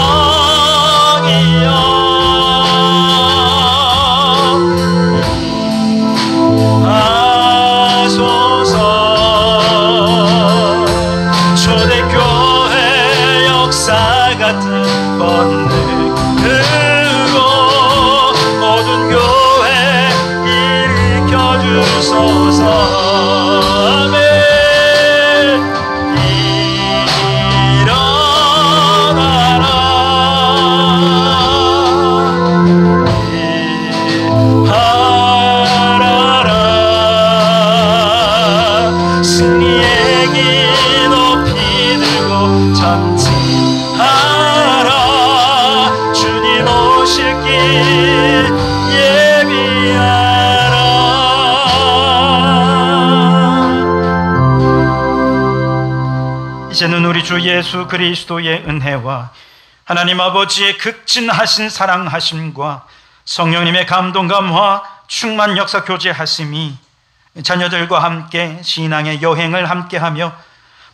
주 예수 그리스도의 은혜와 하나님 아버지의 극진하신 사랑하심과 성령님의 감동감화 충만 역사 교제하심이 자녀들과 함께 신앙의 여행을 함께하며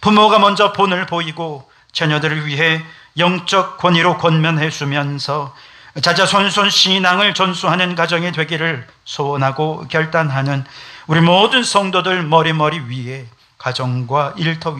부모가 먼저 본을 보이고 자녀들을 위해 영적 권위로 권면해 주면서 자자손손 신앙을 전수하는 가정이 되기를 소원하고 결단하는 우리 모든 성도들 머리머리 위에 가정과 일터